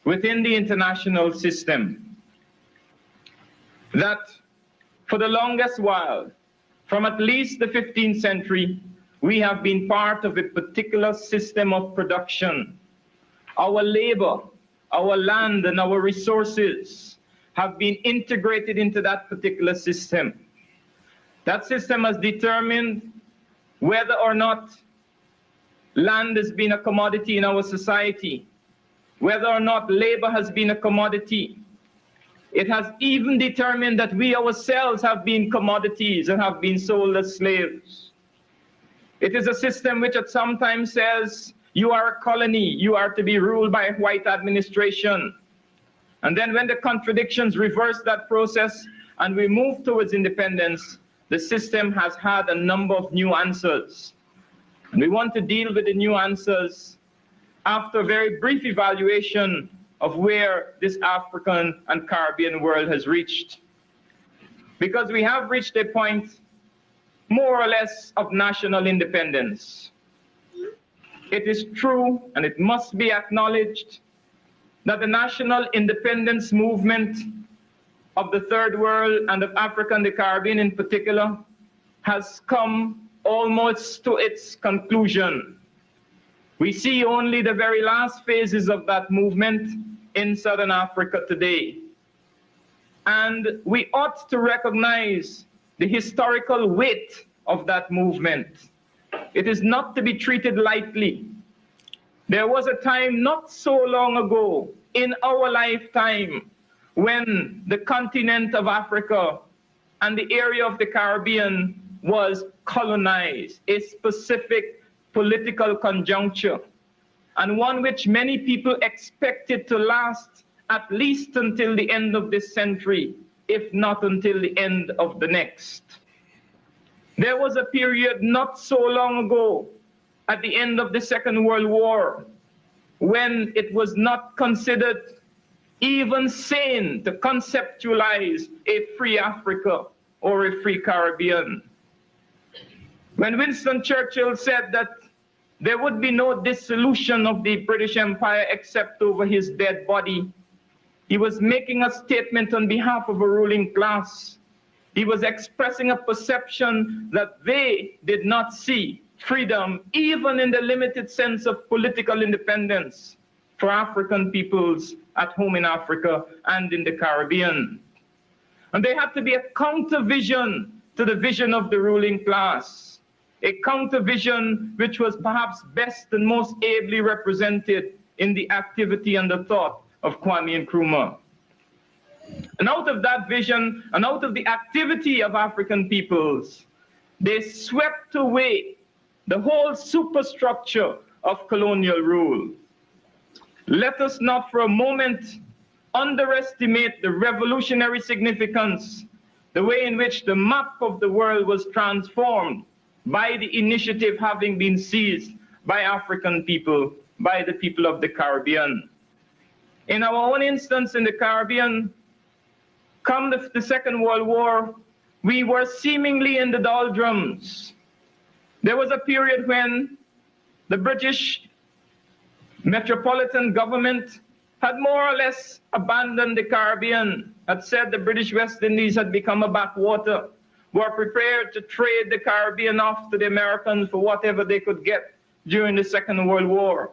within the international system that for the longest while, from at least the 15th century, we have been part of a particular system of production. Our labor, our land, and our resources have been integrated into that particular system. That system has determined whether or not land has been a commodity in our society, whether or not labor has been a commodity. It has even determined that we ourselves have been commodities and have been sold as slaves. It is a system which at some time says, you are a colony, you are to be ruled by a white administration. And then when the contradictions reverse that process and we move towards independence, the system has had a number of new answers. And we want to deal with the new answers after a very brief evaluation of where this African and Caribbean world has reached. Because we have reached a point more or less of national independence. It is true, and it must be acknowledged, that the national independence movement of the Third World and of Africa and the Caribbean in particular has come almost to its conclusion. We see only the very last phases of that movement in Southern Africa today. And we ought to recognize the historical weight of that movement. It is not to be treated lightly. There was a time not so long ago in our lifetime when the continent of Africa and the area of the Caribbean was colonized, a specific political conjuncture, and one which many people expected to last at least until the end of this century, if not until the end of the next. There was a period not so long ago, at the end of the Second World War, when it was not considered even sane to conceptualize a free Africa or a free Caribbean. When Winston Churchill said that there would be no dissolution of the British Empire except over his dead body, he was making a statement on behalf of a ruling class. He was expressing a perception that they did not see freedom, even in the limited sense of political independence, for African peoples at home in Africa and in the Caribbean. And there had to be a counter vision to the vision of the ruling class, a counter vision which was perhaps best and most ably represented in the activity and the thought of Kwame Nkrumah. And out of that vision and out of the activity of African peoples, they swept away the whole superstructure of colonial rule. Let us not for a moment underestimate the revolutionary significance, the way in which the map of the world was transformed by the initiative having been seized by African people, by the people of the Caribbean. In our own instance in the Caribbean, come the Second World War, we were seemingly in the doldrums. There was a period when the British metropolitan government had more or less abandoned the Caribbean, had said the British West Indies had become a backwater, were prepared to trade the Caribbean off to the Americans for whatever they could get during the Second World War.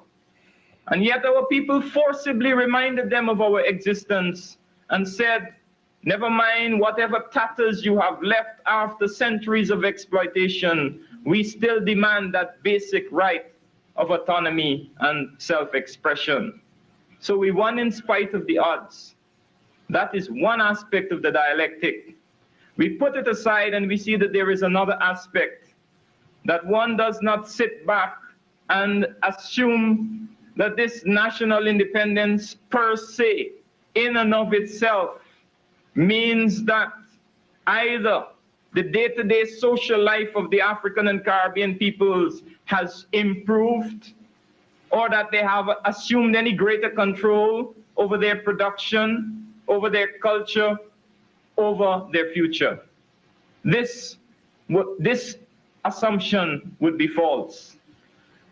And yet our people forcibly reminded them of our existence and said, never mind whatever tatters you have left after centuries of exploitation, we still demand that basic right of autonomy and self-expression. So we won in spite of the odds. That is one aspect of the dialectic. We put it aside and we see that there is another aspect, that one does not sit back and assume that this national independence per se, in and of itself, means that either the day-to-day social life of the African and Caribbean peoples has improved, or that they have assumed any greater control over their production, over their culture, over their future. This assumption would be false.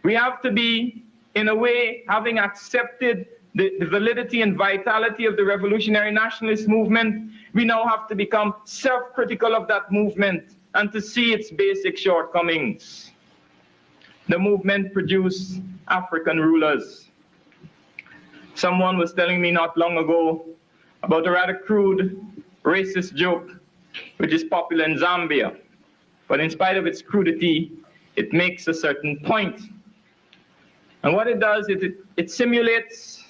We have to be, in a way, having accepted the validity and vitality of the revolutionary nationalist movement, we now have to become self-critical of that movement and to see its basic shortcomings. the movement produced African rulers. Someone was telling me not long ago about a rather crude, racist joke which is popular in Zambia. But in spite of its crudity, it makes a certain point. And what it does is it simulates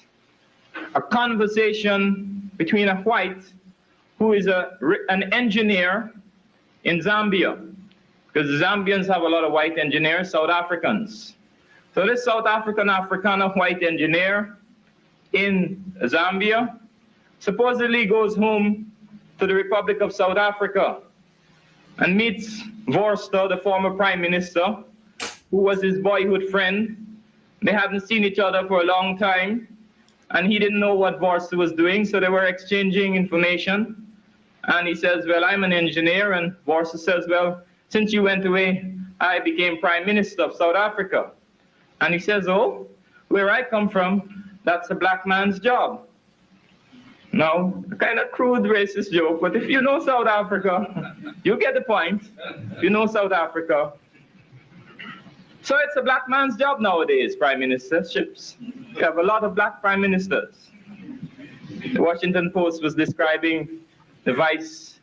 a conversation between a white who is an engineer in Zambia, because the Zambians have a lot of white engineers, South Africans. So this South Africana white engineer in Zambia supposedly goes home to the Republic of South Africa and meets Vorster, the former prime minister, who was his boyhood friend. They hadn't seen each other for a long time, and he didn't know what Vorster was doing, so they were exchanging information. And he says, well, I'm an engineer, and Vorster says, well, since you went away, I became prime minister of South Africa. And he says, oh, where I come from, that's a black man's job. Now, a kind of crude racist joke, but if you know South Africa, you get the point. If you know South Africa. So it's a black man's job nowadays, prime ministerships. We have a lot of black prime ministers. The Washington Post was describing what's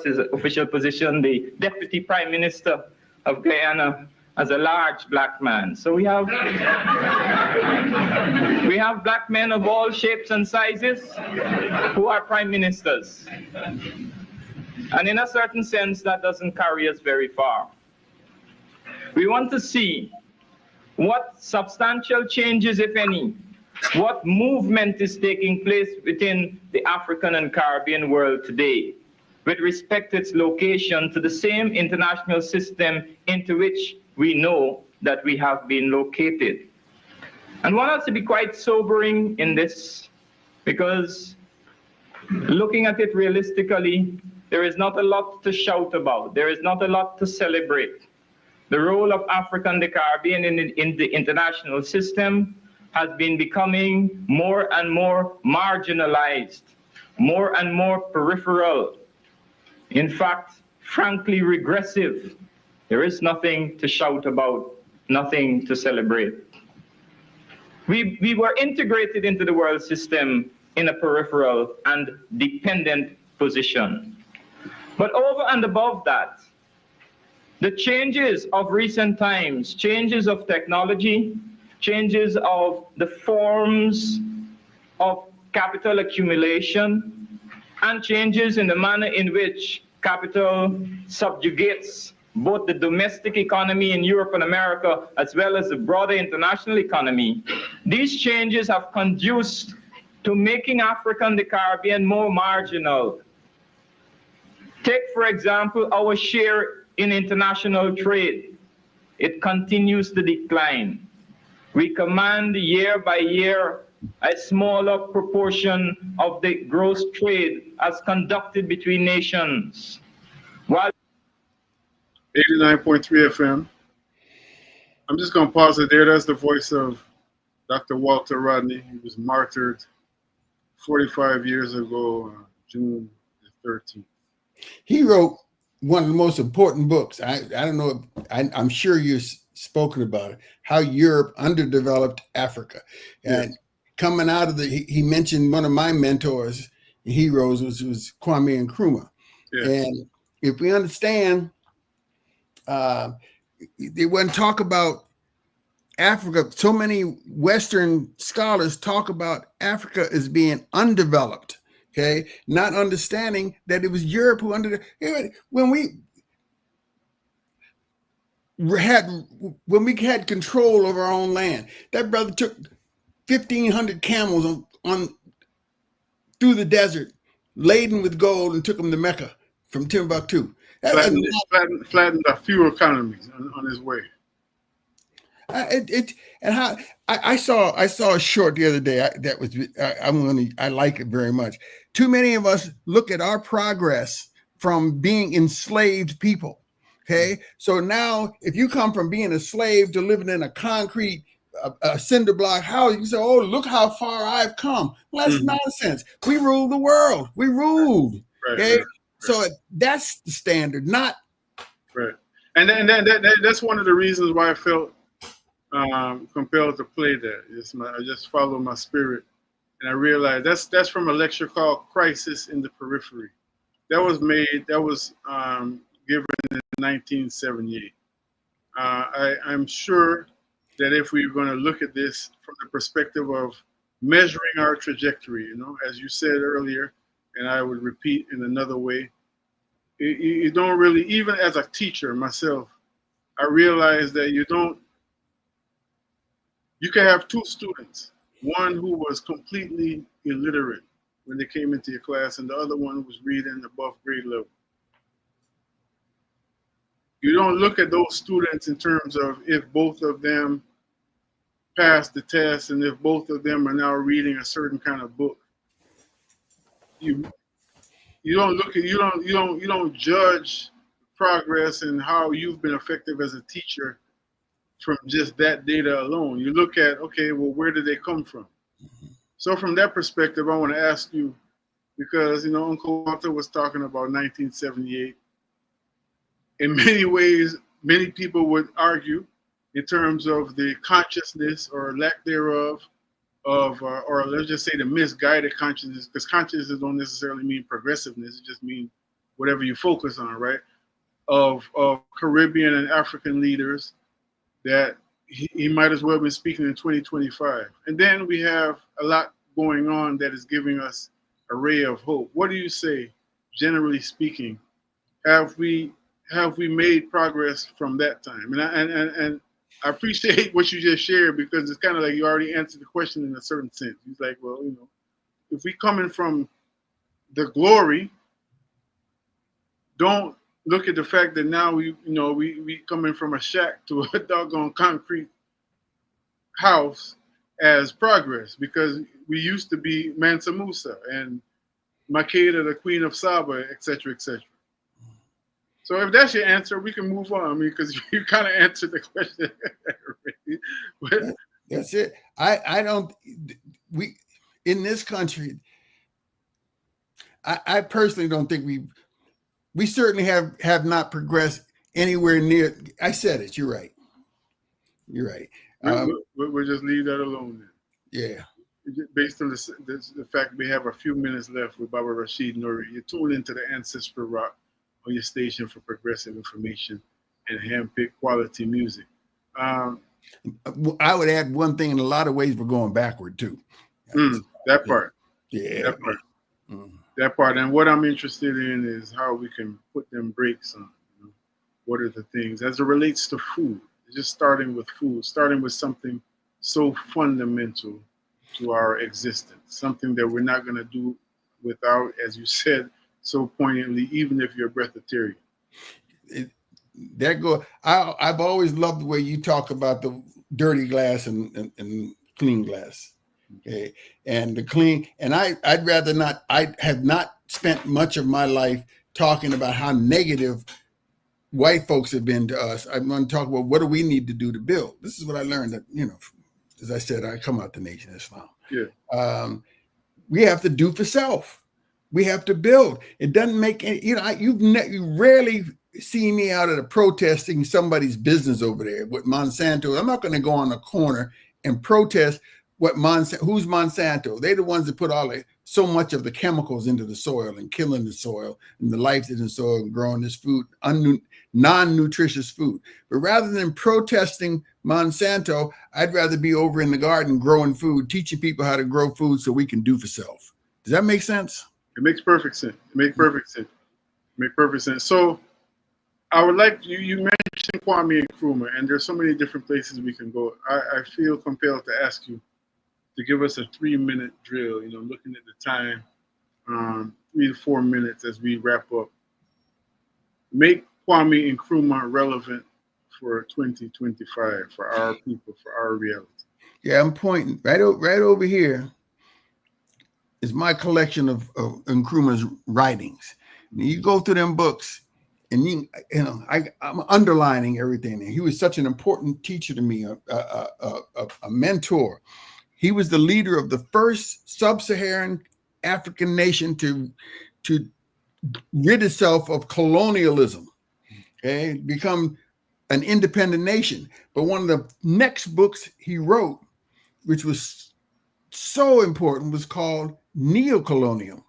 his official position, the deputy prime minister of Guyana, as a large black man. So we have black men of all shapes and sizes who are prime ministers. And in a certain sense, that doesn't carry us very far. We want to see what substantial changes, if any, what movement is taking place within the African and Caribbean world today with respect to its location to the same international system into which we know that we have been located. And one has to be quite sobering in this, because looking at it realistically, there is not a lot to shout about. There is not a lot to celebrate. The role of Africa and the Caribbean in the international system has been becoming more and more marginalized, more and more peripheral. In fact, frankly regressive. There is nothing to shout about, nothing to celebrate. We were integrated into the world system in a peripheral and dependent position. But over and above that, the changes of recent times, changes of technology, changes of the forms of capital accumulation, and changes in the manner in which capital subjugates both the domestic economy in Europe and America, as well as the broader international economy. These changes have conduced to making Africa and the Caribbean more marginal. Take, for example, our share in international trade. It continues to decline. We command year by year a smaller proportion of the gross trade as conducted between nations. While 89.3 FM. I'm just going to pause it there. That's the voice of Dr. Walter Rodney. He was martyred 45 years ago, June the 13th. He wrote one of the most important books. I don't know, I'm sure you've spoken about it, how Europe underdeveloped Africa. And yes. Coming out of he mentioned one of my mentors, heroes, was Kwame Nkrumah. Yes. And if we understand, they wouldn't talk about Africa. So many Western scholars talk about Africa as being undeveloped, okay? Not understanding that it was Europe who when we had control of our own land, that brother took 1,500 camels on through the desert, laden with gold, and took them to Mecca from Timbuktu. Flattened a few economies on his way. I saw a short the other day I like it very much. Too many of us look at our progress from being enslaved people. Okay, so now if you come from being a slave to living in a concrete cinder block house, you say, "Oh, look how far I've come." Well, that's nonsense. We ruled the world. We ruled. Okay. Right. So that's the standard, not right. And that's one of the reasons why I felt compelled to play that. I just followed my spirit, and I realized that's from a lecture called "Crisis in the Periphery." That was given in 1978. I'm sure that if we're going to look at this from the perspective of measuring our trajectory, as you said earlier, and I would repeat in another way, you don't really, even as a teacher myself, I realized that you can have two students, one who was completely illiterate when they came into your class, and the other one was reading above grade level. You don't look at those students in terms of if both of them pass the test and if both of them are now reading a certain kind of book. You don't judge progress and how you've been effective as a teacher from just that data alone. You look at, okay, well, where did they come from? So from that perspective, I want to ask you, because Uncle Walter was talking about 1978. In many ways, many people would argue in terms of the consciousness or lack thereof of, or let's just say the misguided consciousness, because consciousness don't necessarily mean progressiveness. It just means whatever you focus on, right? Of Caribbean and African leaders that he might as well be speaking in 2025. And then we have a lot going on that is giving us a ray of hope. What do you say, generally speaking? Have we made progress from that time? And I appreciate what you just shared, because it's kind of like you already answered the question in a certain sense. He's like, well, if we coming from the glory, don't look at the fact that now we coming from a shack to a doggone concrete house as progress, because we used to be Mansa Musa and Makeda, the Queen of Saba, etc., etc. So if that's your answer, we can move on. I mean, because you kind of answered the question already. But that's it. We in this country, I personally don't think we certainly have not progressed anywhere near. I said it. You're right. You're right. We'll just leave that alone then. Yeah. Based on the fact we have a few minutes left with Baba Rashid Nuri, you tune into the Ancestral Rock on your station for progressive information and handpicked quality music. I would add one thing. In a lot of ways, we're going backward too. That part. Yeah. That part. That part. And what I'm interested in is how we can put them brakes on. What are the things as it relates to food? Just starting with food, starting with something so fundamental to our existence, something that we're not going to do without, as you said so poignantly, even if you're a breatharian. I've always loved the way you talk about the dirty glass and clean glass. Okay. And the clean, and I'd rather not, I have not spent much of my life talking about how negative white folks have been to us. I'm going to talk about what do we need to do to build. This is what I learned that, as I said, I come out the Nation of Islam. Yeah. We have to do for self. We have to build. It doesn't make any, you rarely see me out at a protesting somebody's business over there with Monsanto. I'm not going to go on the corner and protest who's Monsanto. They're the ones that put so much of the chemicals into the soil and killing the soil and the life that's in the soil and growing this food, non-nutritious food. But rather than protesting Monsanto, I'd rather be over in the garden growing food, teaching people how to grow food so we can do for self. Does that make sense? It makes perfect sense. Perfect sense. So I would like you mentioned Kwame Nkrumah, and there's so many different places we can go. I feel compelled to ask you to give us a 3-minute drill, looking at the time, 3 to 4 minutes as we wrap up. Make Kwame Nkrumah relevant for 2025, for our people, for our reality. Yeah, I'm pointing right over here is my collection of Nkrumah's writings. And you go through them books, and I'm underlining everything. And he was such an important teacher to me, a mentor. He was the leader of the first sub-Saharan African nation to rid itself of colonialism. Okay, become an independent nation. But one of the next books he wrote, which was so important, was called Neocolonialism,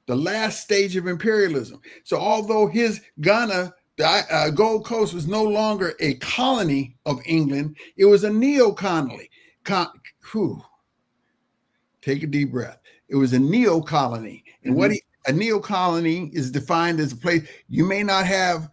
the last stage of imperialism. So although his Ghana, the Gold Coast, was no longer a colony of England, it was a neo-colony. Take a deep breath. It was a neo-colony. And a neo-colony is defined as a place you may not have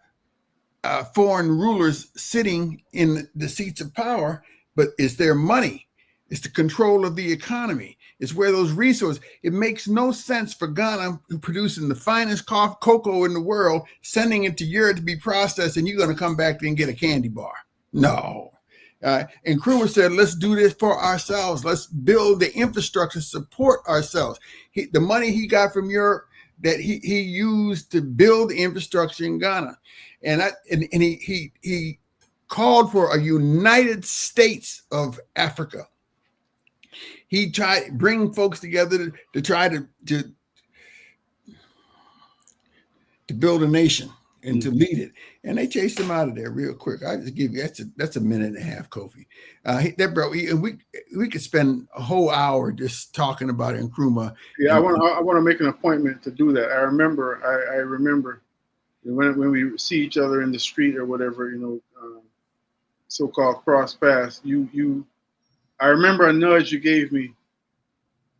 foreign rulers sitting in the seats of power, but it's their money. It's the control of the economy. It's where those resources. It makes no sense for Ghana, producing the finest cocoa in the world, sending it to Europe to be processed, and you're going to come back and get a candy bar. No. And Nkrumah said, let's do this for ourselves. Let's build the infrastructure to support ourselves. The money he got from Europe that he used to build the infrastructure in Ghana. And he called for a United States of Africa. He tried to bring folks together to try to build a nation and to lead it. And they chased him out of there real quick. I just give you that's a minute and a half, Kofi. We could spend a whole hour just talking about Nkrumah. Yeah, I want to make an appointment to do that. I remember when we see each other in the street or whatever, so-called cross paths. I remember a nudge you gave me.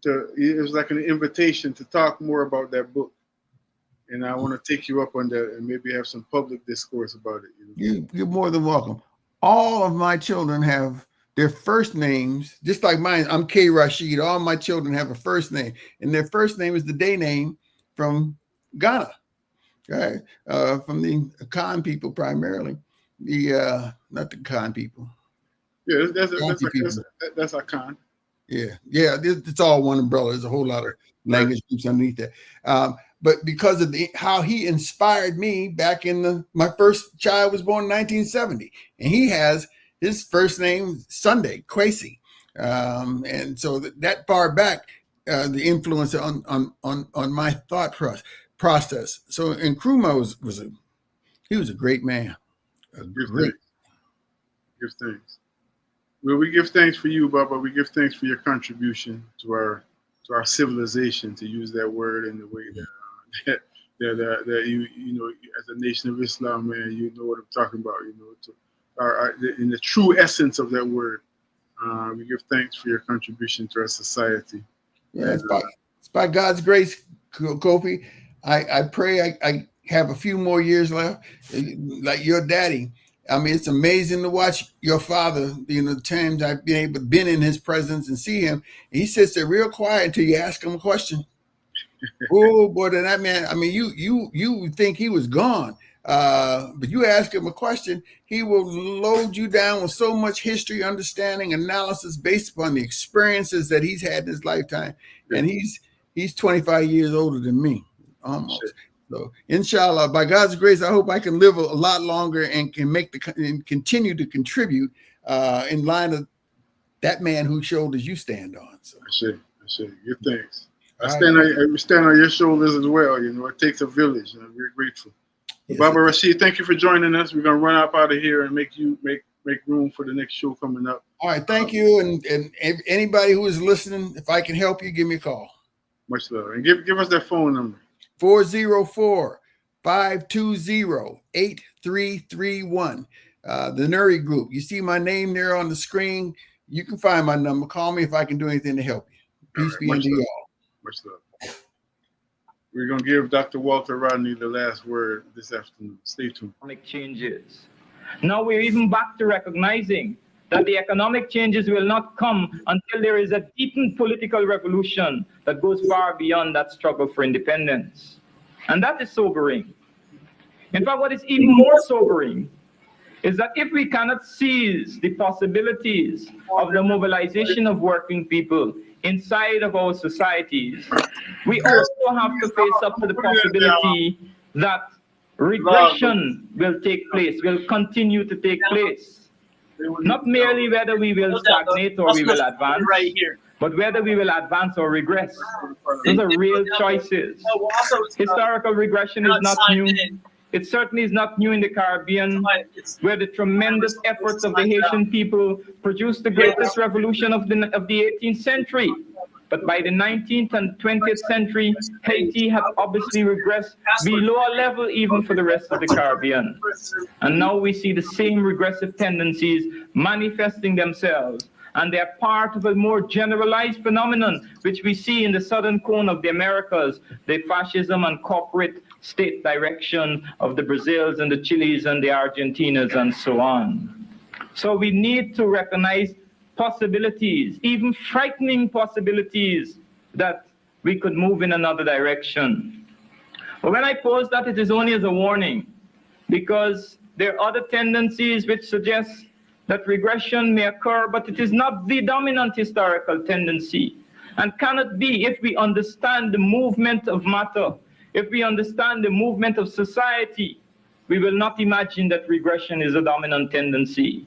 It was like an invitation to talk more about that book. And I want to take you up on that and maybe have some public discourse about it. You're more than welcome. All of my children have their first names, just like mine. I'm K. Rashid. All my children have a first name, and their first name is the day name from Ghana, right? From the Khan people primarily. Not the Khan people. Yeah, that's a Khan. Yeah, it's all one umbrella. There's a whole lot of language groups underneath that. But because of how he inspired me back my first child was born in 1970, and he has his first name Sunday, Kwesi. And so that far back, the influence on my thought process. So Nkrumah was a great man. Give thanks. Well, we give thanks for you, Baba. We give thanks for your contribution to our civilization, to use that word in the way that you as a nation of Islam, man, you know what I'm talking about. In the true essence of that word, we give thanks for your contribution to our society. Yeah, it's by God's grace, Kofi. I pray I have a few more years left, like your daddy. I mean, it's amazing to watch your father, the times I've been in his presence and see him. And he sits there real quiet until you ask him a question. Oh boy, then that man, I mean, you think he was gone. But you ask him a question, he will load you down with so much history, understanding, analysis based upon the experiences that he's had in his lifetime. And he's 25 years older than me, almost. Sure. So, inshallah, by God's grace, I hope I can live a lot longer and can and continue to contribute in line of that man whose shoulders you stand on. So, I say, good thanks. I stand on your shoulders as well. It takes a village, and I'm very grateful. Yes, Baba Rashid, thank you for joining us. We're gonna run up out of here and make room for the next show coming up. All right, thank you, and anybody who is listening, if I can help you, give me a call. Much love, and give us that phone number. 404-520-8331. The Nuri Group. You see my name there on the screen. You can find my number. Call me if I can do anything to help you. Peace be unto you all. Much love. We're going to give Dr. Walter Rodney the last word this afternoon. Stay tuned. Economic changes. Now we're even back to recognizing that the economic changes will not come until there is a deepened political revolution that goes far beyond that struggle for independence. And that is sobering. In fact, what is even more sobering is that if we cannot seize the possibilities of the mobilization of working people inside of our societies, we also have to face up to the possibility that regression will take place, will continue to take place. Not merely whether we will stagnate or we will advance, but whether we will advance or regress. Those are real choices. Historical regression is not new. It certainly is not new in the Caribbean, where the tremendous efforts of the Haitian people produced the greatest revolution of the 18th century. But by the 19th and 20th century, Haiti had obviously regressed below a level even for the rest of the Caribbean. And now we see the same regressive tendencies manifesting themselves. And they are part of a more generalized phenomenon, which we see in the southern cone of the Americas, the fascism and corporate state direction of the Brazils and the Chiles and the Argentinas and so on. So we need to recognize possibilities, even frightening possibilities, that we could move in another direction. But when I pose that, it is only as a warning, because there are other tendencies which suggest that regression may occur, but it is not the dominant historical tendency, and cannot be if we understand the movement of matter. If we understand the movement of society, we will not imagine that regression is a dominant tendency.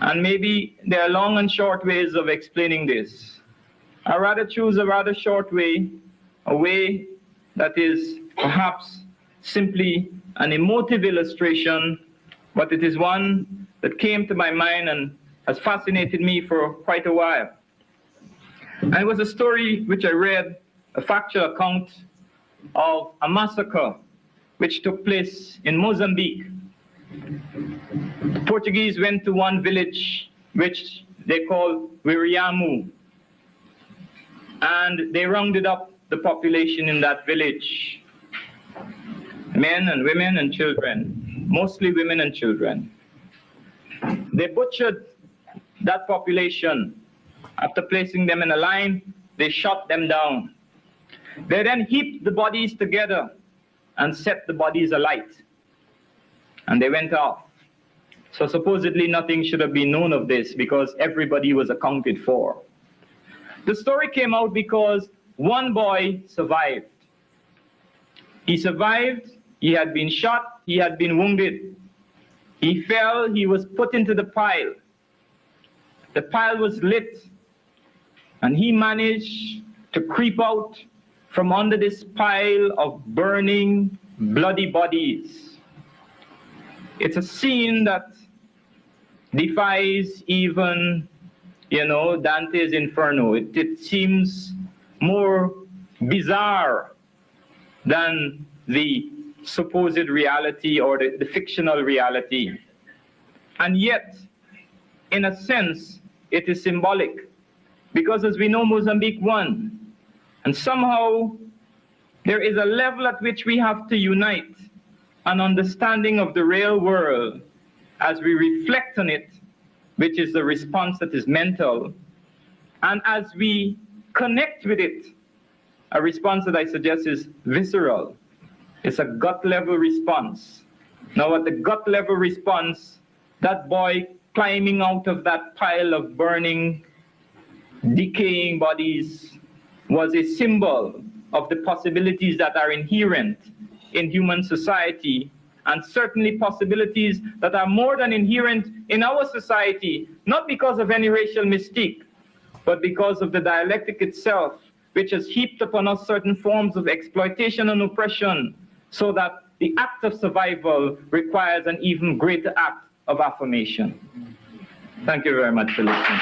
And maybe there are long and short ways of explaining this. I rather choose a rather short way, a way that is perhaps simply an emotive illustration, but it is one that came to my mind and has fascinated me for quite a while. And it was a story which I read, a factual account of a massacre which took place in Mozambique. The Portuguese went to one village which they call Wiriamu, and they rounded up the population in that village, men and women and children, mostly women and children. They butchered that population. After placing them in a line, they shot them down. They then heaped the bodies together and set the bodies alight, and they went off. So supposedly nothing should have been known of this because everybody was accounted for. The story came out because one boy survived. He survived, he had been shot, he had been wounded. He fell, he was put into the pile. The pile was lit, and he managed to creep out from under this pile of burning, bloody bodies. It's a scene that defies even, Dante's Inferno. It seems more bizarre than the supposed reality or the fictional reality. And yet, in a sense, it is symbolic, because as we know, Mozambique won. And somehow, there is a level at which we have to unite an understanding of the real world as we reflect on it, which is the response that is mental, and as we connect with it, a response that I suggest is visceral. It's a gut-level response. Now, at the gut-level response, that boy climbing out of that pile of burning, decaying bodies was a symbol of the possibilities that are inherent in human society, and certainly possibilities that are more than inherent in our society, not because of any racial mystique, but because of the dialectic itself, which has heaped upon us certain forms of exploitation and oppression, so that the act of survival requires an even greater act of affirmation. Thank you very much for listening.